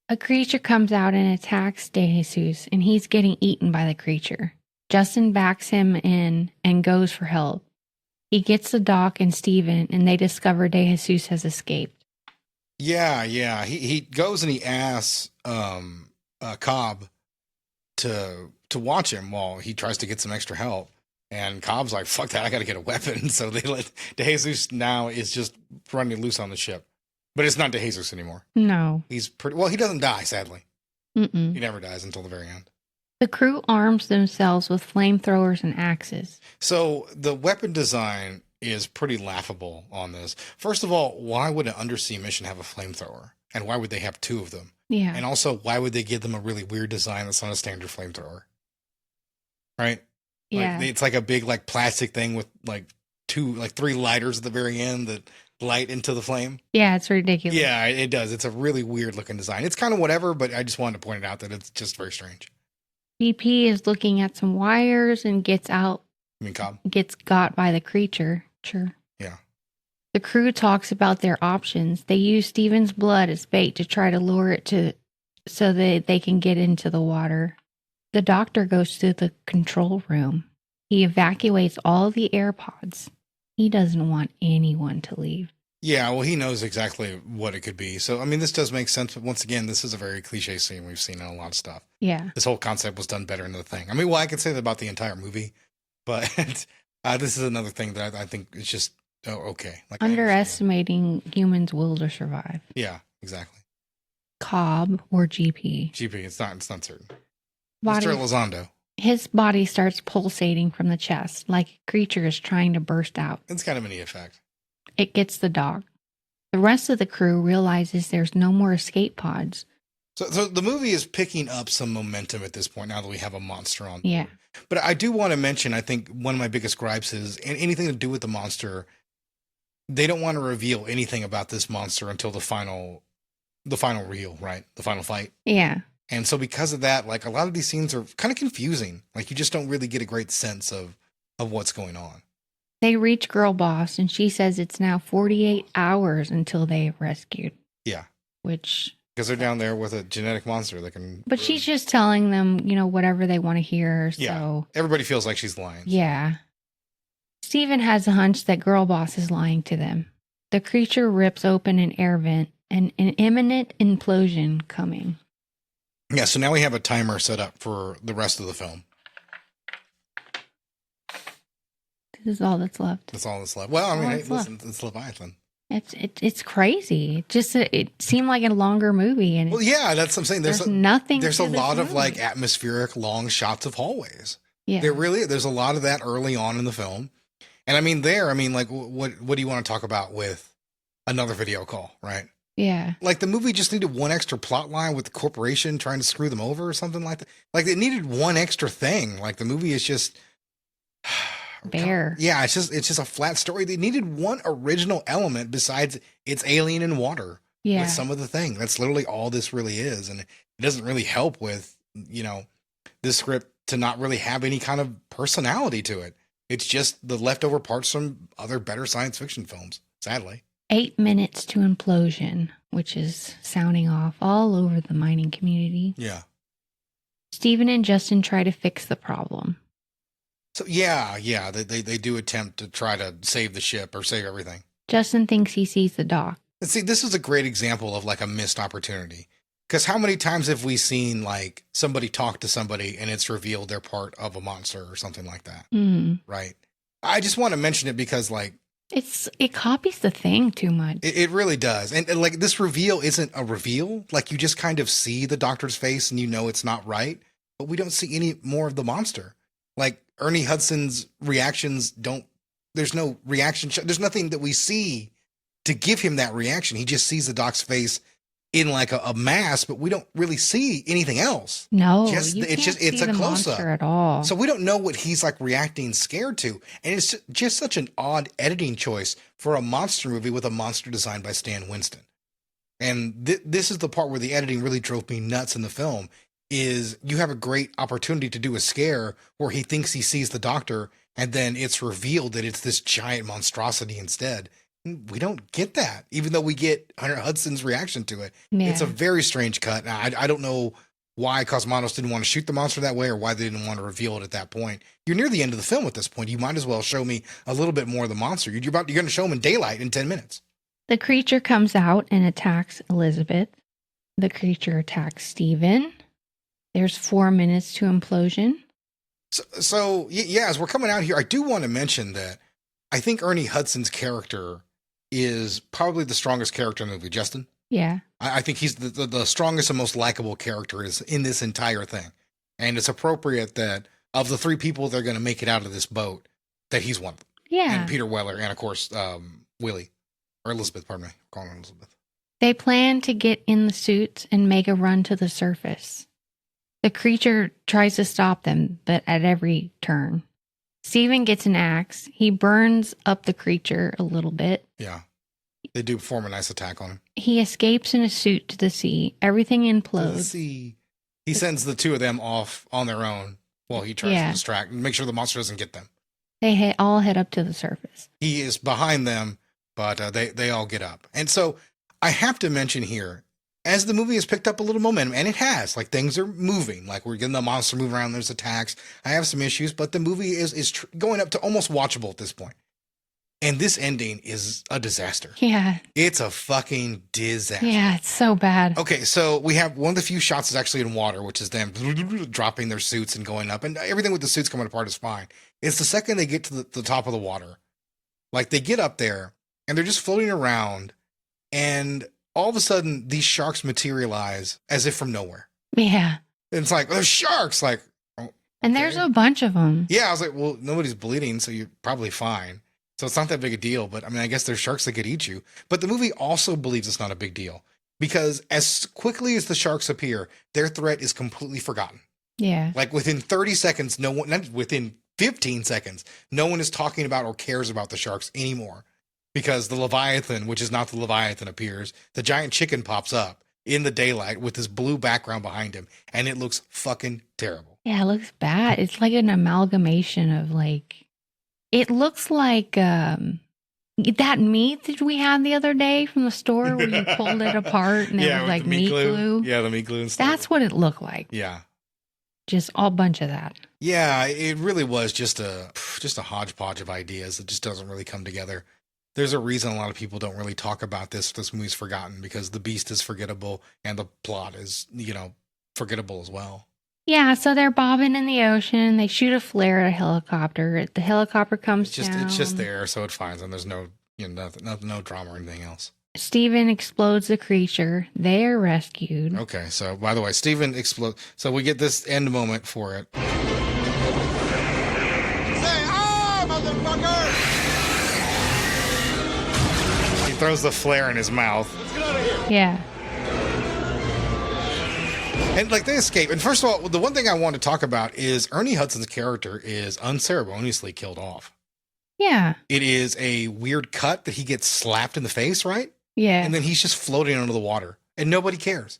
A creature comes out and attacks De Jesus, and he's getting eaten by the creature. Justin backs him in and goes for help. He gets the Doc and Steven, and they discover De Jesus has escaped. Yeah. He goes and he asks Cobb to watch him while he tries to get some extra help. And Cobb's like, fuck that, I got to get a weapon. So they let De Jesus now is just running loose on the ship. But it's not De Jesus anymore. No. He's pretty, well, he doesn't die, sadly. Mm-mm. He never dies until the very end. The crew arms themselves with flamethrowers and axes. So the weapon design is pretty laughable on this. First of all, why would an undersea mission have a flamethrower? And why would they have two of them? Yeah. And also, why would they give them a really weird design that's not a standard flamethrower? Right? Yeah. Like, it's like a big like plastic thing with like three lighters at the very end that light into the flame. Yeah, it's ridiculous. Yeah, it does. It's a really weird looking design. It's kind of whatever, but I just wanted to point it out that it's just very strange. BP is looking at some wires and gets out. You mean Cobb? Gets got by the creature. Sure. Yeah. The crew talks about their options. They use Steven's blood as bait to try to lure it so that they can get into the water. The doctor goes to the control room. He evacuates all the air pods. He doesn't want anyone to leave. Yeah, well, he knows exactly what it could be. So, I mean, this does make sense. But once again, this is a very cliche scene we've seen in a lot of stuff. Yeah. This whole concept was done better in the thing. I mean, well, I could say that about the entire movie, but this is another thing that I think it's just, okay. Like Underestimating humans' will to survive. Yeah, exactly. Cobb or GP? GP, it's not certain. Body, Mr. Elizondo. His body starts pulsating from the chest like a creature is trying to burst out. It's kind of a neat effect. It gets the dog. The rest of the crew realizes there's no more escape pods. So the movie is picking up some momentum at this point now that we have a monster on. Yeah. But I do want to mention, I think one of my biggest gripes is anything to do with the monster. They don't want to reveal anything about this monster until the final reel, right? The final fight. Yeah. And so because of that, like a lot of these scenes are kind of confusing. Like you just don't really get a great sense of what's going on. They reach Girl Boss and she says it's now 48 hours until they have rescued. Yeah. Which... Because they're down there with a genetic monster that can... But she's just telling them, whatever they want to hear. So. Yeah. Everybody feels like she's lying. Yeah. Steven has a hunch that Girl Boss is lying to them. The creature rips open an air vent and an imminent implosion coming. Yeah, so now we have a timer set up for the rest of the film. This is all that's left. That's all that's left. Well, I mean, hey, listen, it's Leviathan. It's crazy. It seemed like a longer movie, and well, yeah, that's what I'm saying. There's nothing. There's a lot of movie. like atmospheric long shots of hallways. Yeah, there's a lot of that early on in the film, and I mean, like, what do you want to talk about with another video call, right? Yeah, like the movie just needed one extra plot line with the corporation trying to screw them over or something like that. Like it needed one extra thing. Like the movie is just. Bare. Yeah, it's just a flat story. They needed one original element besides it's alien in water. Yeah. With some of the thing. That's literally all this really is. And it doesn't really help with, this script to not really have any kind of personality to it. It's just the leftover parts from other better science fiction films, sadly. 8 minutes to implosion, which is sounding off all over the mining community. Yeah. Steven and Justin try to fix the problem. So yeah, they do attempt to try to save the ship or save everything. Justin thinks he sees the dock. And see, this is a great example of like a missed opportunity. Because how many times have we seen like somebody talk to somebody and it's revealed they're part of a monster or something like that? Right. I just want to mention it because like it copies the Thing too much. it really does. And like this reveal isn't a reveal. Like you just kind of see the doctor's face and you know it's not right, but we don't see any more of the monster. Like Ernie Hudson's reactions there's no reaction. There's nothing that we see to give him that reaction. He just sees the doc's face in like a mask, but we don't really see anything else. No, it's a close up at all. So we don't know what he's like reacting scared to. And it's just such an odd editing choice for a monster movie with a monster designed by Stan Winston. And this is the part where the editing really drove me nuts in the film is you have a great opportunity to do a scare where he thinks he sees the doctor and then it's revealed that it's this giant monstrosity instead. We don't get that, even though we get Hunter Hudson's reaction to it. Yeah. It's a very strange cut. I don't know why Cosmatos didn't want to shoot the monster that way or why they didn't want to reveal it at that point. You're near the end of the film at this point. You might as well show me a little bit more of the monster. You're going to show him in daylight in 10 minutes. The creature comes out and attacks Elizabeth. The creature attacks Steven. There's 4 minutes to implosion. So yeah, as we're coming out here, I do want to mention that I think Ernie Hudson's character is probably the strongest character in the movie. Justin? Yeah. I think he's the strongest and most likable character is in this entire thing. And it's appropriate that of the 3 people that are going to make it out of this boat, that he's one of them. Yeah. And Peter Weller and, of course, Willie. Or Elizabeth, pardon me. Calling her Elizabeth. They plan to get in the suits and make a run to the surface. The creature tries to stop them, but at every turn. Steven gets an axe. He burns up the creature a little bit. Yeah. They do perform a nice attack on him. He escapes in a suit to the sea. Everything implodes. He sends the 2 of them off on their own while he tries to distract and make sure the monster doesn't get them. They all head up to the surface. He is behind them, but they all get up. And so I have to mention here, as the movie has picked up a little momentum, and it has, like things are moving, like we're getting the monster move around, there's attacks. I have some issues, but the movie is going up to almost watchable at this point. And this ending is a disaster. Yeah. It's a fucking disaster. Yeah, it's so bad. Okay, so we have one of the few shots is actually in water, which is them dropping their suits and going up, and everything with the suits coming apart is fine. It's the second they get to the top of the water. Like they get up there, and they're just floating around, and all of a sudden, these sharks materialize as if from nowhere. Yeah. And it's like, there's sharks. Like, oh, okay. And there's a bunch of them. Yeah, I was like, well, nobody's bleeding, so you're probably fine. So it's not that big a deal. But I mean, I guess there's sharks that could eat you. But the movie also believes it's not a big deal because as quickly as the sharks appear, their threat is completely forgotten. Yeah. Like within 30 seconds, not within 15 seconds, no one is talking about or cares about the sharks anymore. Because the Leviathan, which is not the Leviathan, appears. The giant chicken pops up in the daylight with this blue background behind him. And it looks fucking terrible. Yeah, it looks bad. It's like an amalgamation of like... It looks like that meat that we had the other day from the store where you pulled it apart and it was like meat glue. Yeah, the meat glue and stuff. That's what it looked like. Yeah. Just all bunch of that. Yeah, it really was just a hodgepodge of ideas. It just doesn't really come together. There's a reason a lot of people don't really talk about this. This movie's forgotten because the beast is forgettable and the plot is, forgettable as well. Yeah, so they're bobbing in the ocean. They shoot a flare at a helicopter. The helicopter comes down. It's just there, so it finds them. There's no, no drama or anything else. Steven explodes the creature. They are rescued. Okay, so by the way, Steven explodes. So we get this end moment for it. Say, motherfucker! He throws the flare in his mouth. Let's get out of here. Yeah. And like they escape. And first of all, the one thing I want to talk about is Ernie Hudson's character is unceremoniously killed off. Yeah. It is a weird cut that he gets slapped in the face, right? Yeah. And then he's just floating under the water and nobody cares.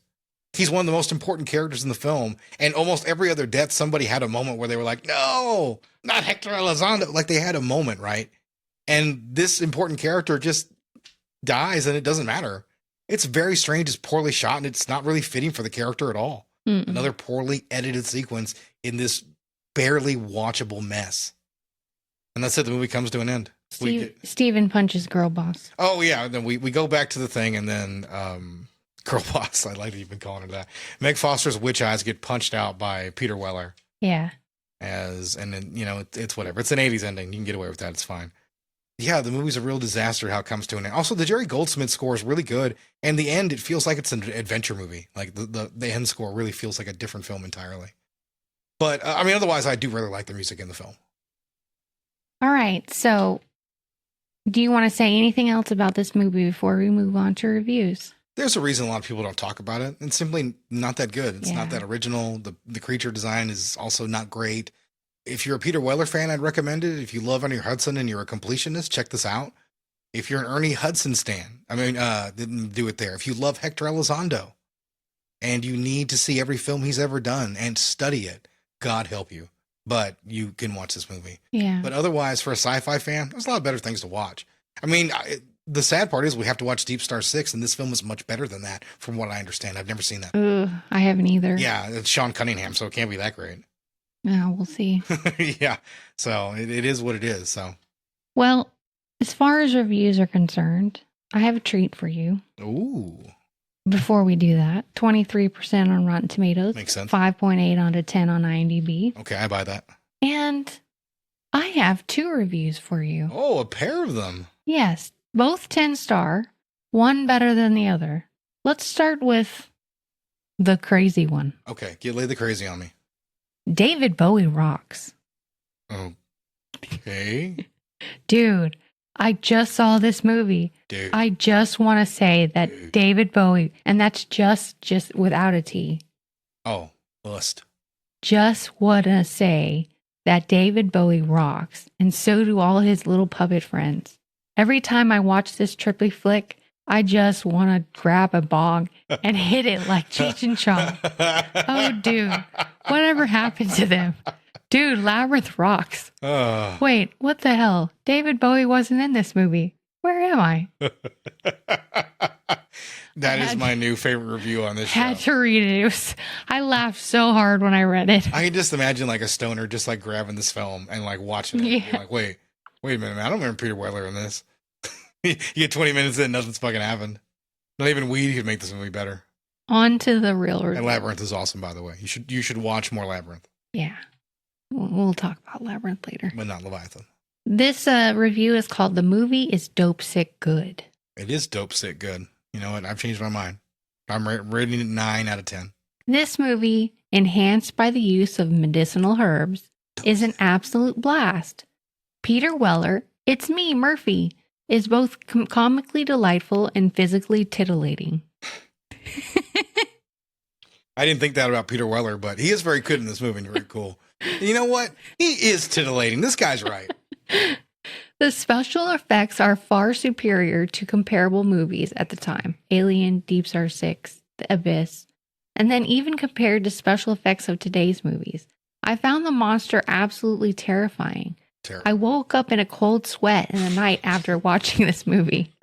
He's one of the most important characters in the film. And almost every other death, somebody had a moment where they were like, no, not Hector Elizondo. Like they had a moment, right? And this important character just dies and it doesn't matter. It's very strange. It's poorly shot and it's not really fitting for the character at all. Mm-mm. Another poorly edited sequence in this barely watchable mess. And that's it. The movie comes to an end. Steven punches girl boss. Oh, yeah. Then we go back to the thing, and then girl boss, I like that you've been calling her that. Meg Foster's witch eyes get punched out by Peter Weller. Yeah. And then, it's whatever. It's an 80s ending. You can get away with that. It's fine. Yeah, the movie's a real disaster how it comes to an end. Also, the Jerry Goldsmith score is really good. And the end, it feels like it's an adventure movie. Like the end score really feels like a different film entirely. But, otherwise, I do really like the music in the film. All right. So, do you want to say anything else about this movie before we move on to reviews? There's a reason a lot of people don't talk about it. It's simply not that good. It's not that original. The creature design is also not great. If you're a Peter Weller fan, I'd recommend it. If you love Ernie Hudson and you're a completionist, check this out. If you're an Ernie Hudson stan, didn't do it there. If you love Hector Elizondo and you need to see every film he's ever done and study it, God help you. But you can watch this movie. Yeah. But otherwise, for a sci-fi fan, there's a lot of better things to watch. The sad part is we have to watch Deep Star 6, and this film is much better than that, from what I understand. I've never seen that. I haven't either. Yeah, it's Sean Cunningham, so it can't be that great. No, we'll see. Yeah, so it is what it is. So, well, as far as reviews are concerned, I have a treat for you. Ooh. Before we do that, 23% on Rotten Tomatoes. Makes sense. 5.8 out of 10 on IMDb. Okay, I buy that. And I have 2 reviews for you. Oh, a pair of them. Yes, both 10-star, one better than the other. Let's start with the crazy one. Okay, lay the crazy on me. David Bowie rocks. Okay. Dude, I just saw this movie. Dude. I just want to say that David Bowie, and that's just without a T. Oh, lust. Just want to say that David Bowie rocks, and so do all his little puppet friends. Every time I watch this Triplets flick, I just want to grab a bong and hit it like Cheech and Chong. Oh, dude, whatever happened to them? Dude, Labyrinth rocks. Wait, what the hell? David Bowie wasn't in this movie. Where am I? That is my new favorite review on this show. Had to read it. I laughed so hard when I read it. I can just imagine like a stoner just like grabbing this film and like watching it. Yeah. Like, wait a minute, man. I don't remember Peter Weller in this. You get 20 minutes in, nothing's fucking happened. Not even weed could make this movie better. On to the real review. And Labyrinth is awesome, by the way. You should watch more Labyrinth. Yeah. We'll talk about Labyrinth later. But not Leviathan. This review is called The Movie is Dope Sick Good. It is dope sick good. You know what? I've changed my mind. I'm rating it 9 out of 10. This movie, enhanced by the use of medicinal herbs, is an absolute blast. Peter Weller, it's me, Murphy, is both comically delightful and physically titillating. I didn't think that about Peter Weller, but he is very good in this movie and very cool. You know what? He is titillating. This guy's right. The special effects are far superior to comparable movies at the time. Alien, Deep Star 6, The Abyss, and then even compared to special effects of today's movies. I found the monster absolutely terrifying. I woke up in a cold sweat in the night after watching this movie.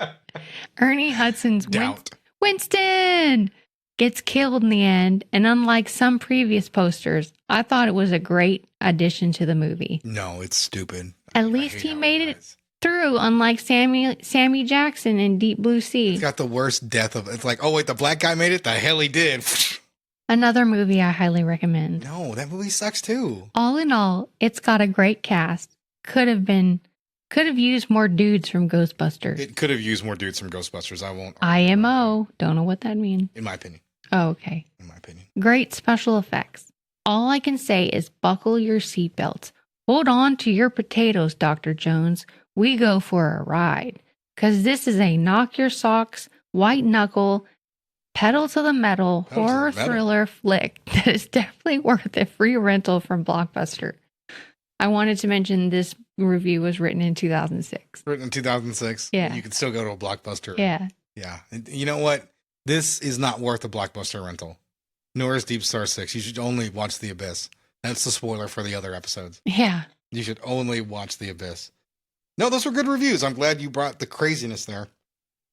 Ernie Hudson's Winston gets killed in the end, and unlike some previous posters, I thought it was a great addition to the movie. No, it's stupid. At least he made it through, unlike Sammy Jackson in Deep Blue Sea. He's got the worst death of it's like, oh wait, the black guy made it? The hell he did. Another movie I highly recommend. No, that movie sucks too. All in all, it's got a great cast. Could have used more dudes from Ghostbusters. It could have used more dudes from Ghostbusters. I won't. IMO. Don't know what that means. In my opinion. Oh, okay. In my opinion. Great special effects. All I can say is buckle your seatbelts. Hold on to your potatoes, Dr. Jones. We go for a ride. Because this is a knock your socks, white knuckle, pedal to the metal horror thriller flick that is definitely worth a free rental from Blockbuster. I wanted to mention this review was written in 2006. Written in 2006? Yeah. You can still go to a Blockbuster. Yeah. Yeah. You know what? This is not worth a Blockbuster rental. Nor is Deep Star 6. You should only watch The Abyss. That's the spoiler for the other episodes. Yeah. You should only watch The Abyss. No, those were good reviews. I'm glad you brought the craziness there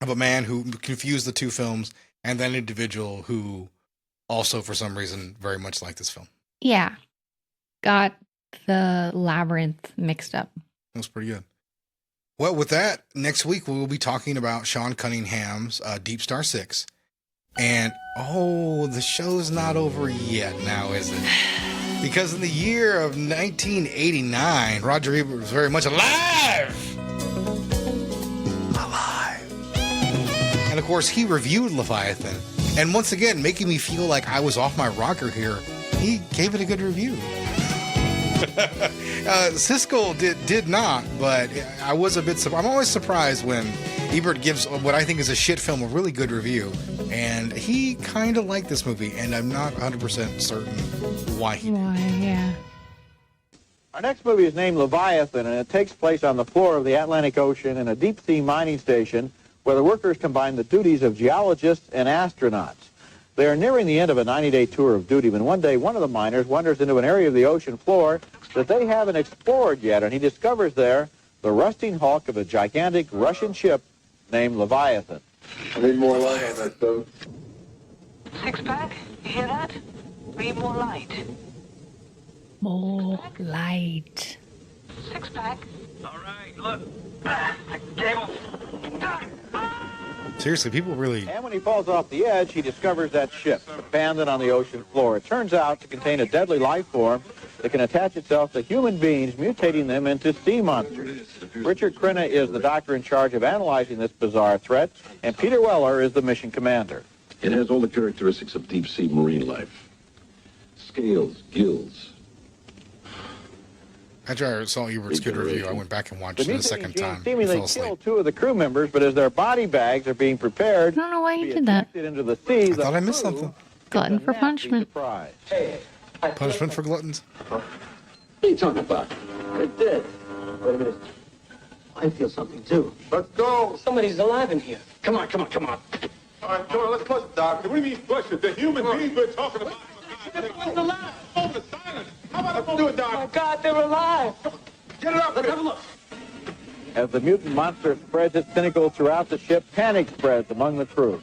of a man who confused the two films and then an individual who also, for some reason, very much liked this film. Yeah. Got the Labyrinth mixed up. That was pretty good. Well, with that, next week we will be talking about Sean Cunningham's Deep Star 6. And, the show's not over yet now, is it? Because in the year of 1989, Roger Ebert was very much alive! And, of course, he reviewed Leviathan. And once again, making me feel like I was off my rocker here, he gave it a good review. Siskel did not, but I was a bit surprised. I'm always surprised when Ebert gives what I think is a shit film a really good review, and he kind of liked this movie, and I'm not 100% certain why he did. Yeah. Our next movie is named Leviathan, and it takes place on the floor of the Atlantic Ocean in a deep-sea mining station where the workers combine the duties of geologists and astronauts. They are nearing the end of a 90-day tour of duty when one day one of the miners wanders into an area of the ocean floor that they haven't explored yet, and he discovers there the rusting hulk of a gigantic Russian ship named Leviathan. I need more light on that boat. Six-pack? You hear that? We need more light. More light. Six-pack? All right, look. The cable. Seriously, people really... And when he falls off the edge, he discovers that ship, abandoned on the ocean floor. It turns out to contain a deadly life form that can attach itself to human beings, mutating them into sea monsters. Richard Crenna is the doctor in charge of analyzing this bizarre threat, and Peter Weller is the mission commander. It has all the characteristics of deep-sea marine life. Scales, gills. After I saw Ebert's good review, I went back and watched it a second time. Seemingly killed two of the crew members, but as their body bags are being prepared I don't know why to you be did that. ejected into the sea, I thought I missed something. Glutton for punishment. Surprise. Punishment for gluttons? What are you talking about? It did. Wait a minute. I feel something, too. Let's go. Somebody's alive in here. Come on, come on, come on. All right, come on, let's push it, Doctor. What do you mean push it? The human beings we're talking about. Everyone's alive. Oh, the silence. How about I do it, Oh, my Doctor? God, they're alive. Get it up. Let's have a look. As the mutant monster spreads its tentacles throughout the ship, panic spreads among the crew.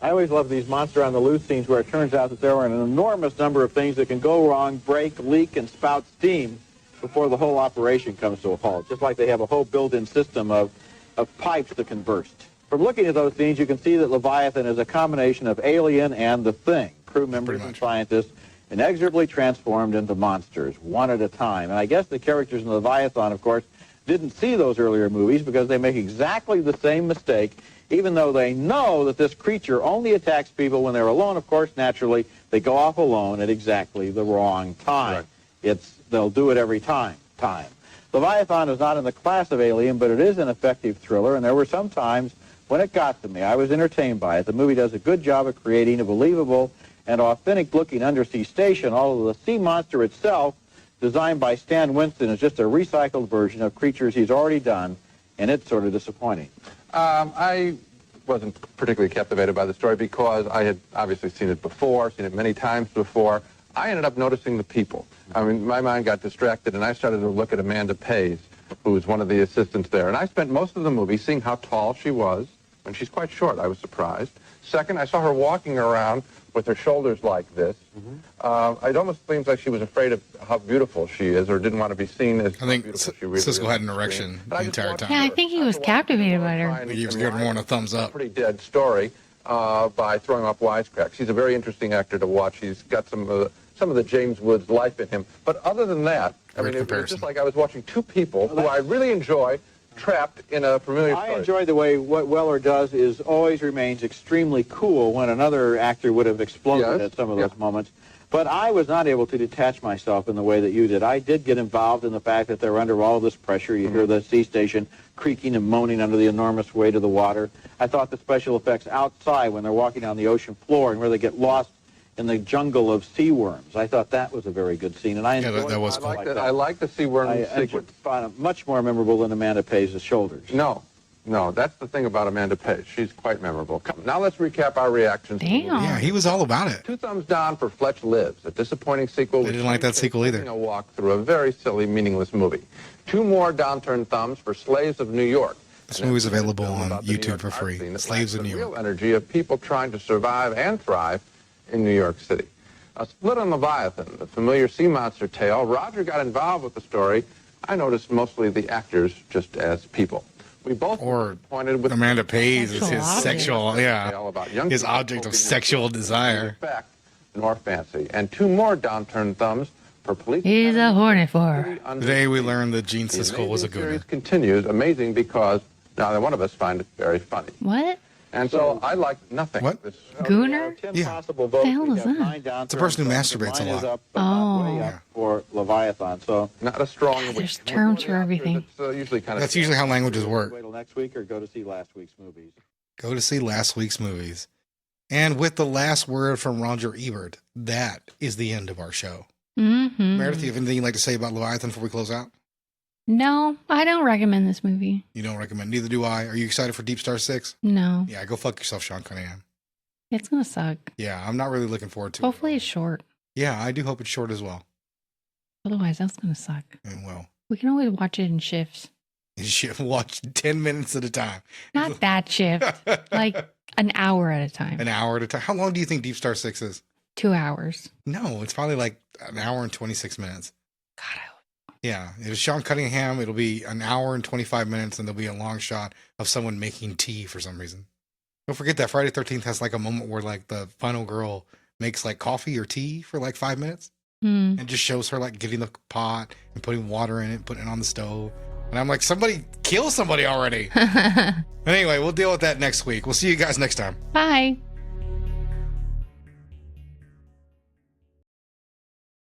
I always love these monster on the loose scenes where it turns out that there are an enormous number of things that can go wrong, break, leak, and spout steam before the whole operation comes to a halt, just like they have a whole built-in system of pipes that can burst. From looking at those scenes, you can see that Leviathan is a combination of Alien and The Thing. Crew members and scientists inexorably transformed into monsters, one at a time. And I guess the characters in Leviathan, of course, didn't see those earlier movies because they make exactly the same mistake, even though they know that this creature only attacks people when they're alone. Of course, naturally, they go off alone at exactly the wrong time. Right. They'll do it every time. Leviathan is not in the class of Alien, but it is an effective thriller, and there were some times when it got to me. I was entertained by it. The movie does a good job of creating a believable and authentic-looking undersea station, although the sea monster itself, designed by Stan Winston, is just a recycled version of creatures he's already done, and it's sort of disappointing. I wasn't particularly captivated by the story because I had obviously seen it before, seen it many times before. I ended up noticing the people. I mean, my mind got distracted, and I started to look at Amanda Pays, who was one of the assistants there. And I spent most of the movie seeing how tall she was, and she's quite short. I was surprised. Second, I saw her walking around with her shoulders like this. It almost seems like she was afraid of how beautiful she is, or didn't want to be seen as I think beautiful she really Siskel is. had an erection the entire time. Yeah, I think he was captivated by her. He was giving more than a thumbs up. Pretty dead story by throwing off wisecracks. He's a very interesting actor to watch. He's got some of the James Woods life in him. But other than that, I mean, it was just like I was watching two people who I really enjoy trapped in a familiar story. I enjoy the way what Weller does is always remains extremely cool when another actor would have exploded at some of those moments. But I was not able to detach myself in the way that you did. I did get involved in the fact that they're under all this pressure. You hear the sea station creaking and moaning under the enormous weight of the water. I thought the special effects outside when they're walking down the ocean floor and where they get lost in the jungle of sea worms. I thought that was a very good scene, and I enjoyed that was cool. I like the sea worm sequence. I found it much more memorable than Amanda Pays' shoulders. No, that's the thing about Amanda Pays. She's quite memorable. Come, now let's recap our reactions. Damn. Yeah, he was all about it. 2 thumbs down for Fletch Lives, a disappointing sequel. They didn't like that sequel either. A walk through a very silly, meaningless movie. 2 more downturned thumbs for Slaves of New York. This movie's available Film on about the New YouTube York for art free. scene that Slaves lacks of the New real York. energy of people trying to survive and thrive in New York City. A split on Leviathan, the familiar sea monster tale. Roger got involved with the story. I noticed mostly the actors just as people. We both Or pointed with Amanda Pays is his Sexual sexual, his object of sexual desire. Effect, nor fancy. And two more downturn thumbs for police. He's a horny for. Today we learned that Gene The Siskel was a amazing series gooner. continues, amazing because now one of us find it very funny. What? And so I like nothing. What? This, Gooner? Yeah. Possible votes. The hell We is have that? 9 down It's a person who terms, so masturbates a mine is lot. up, but not way Oh. up for Leviathan. So not a strong God, there's week. terms for everything. It's usually kind of That's usually how languages work. wait till next week or go to see last week's movies. Go to see last week's movies. And with the last word from Roger Ebert, that is the end of our show. Mm-hmm. Meredith, do you have anything you'd like to say about Leviathan before we close out? No, I don't recommend this movie. You don't recommend. Neither do I. Are you excited for Deep Star 6? No. Yeah, go fuck yourself, Sean Cunningham. It's going to suck. Yeah, I'm not really looking forward to Hopefully it. it's short. Yeah, I do hope it's short as well. Otherwise, that's going to suck. And well, We can always watch it in shifts. you should watch 10 minutes at a time. Not that shift. Like an hour at a time. An hour at a time. How long do you think Deep Star 6 is? 2 hours. No, it's probably like an hour and 26 minutes. God, I hope. Yeah, if it's Sean Cunningham, it'll be an hour and 25 minutes, and there'll be a long shot of someone making tea for some reason. Don't forget that Friday 13th has like a moment where like the final girl makes like coffee or tea for like 5 minutes Hmm. and just shows her like getting the pot and putting water in it, putting it on the stove. And I'm like, somebody kill somebody already. Anyway, we'll deal with that next week. We'll see you guys next time. Bye.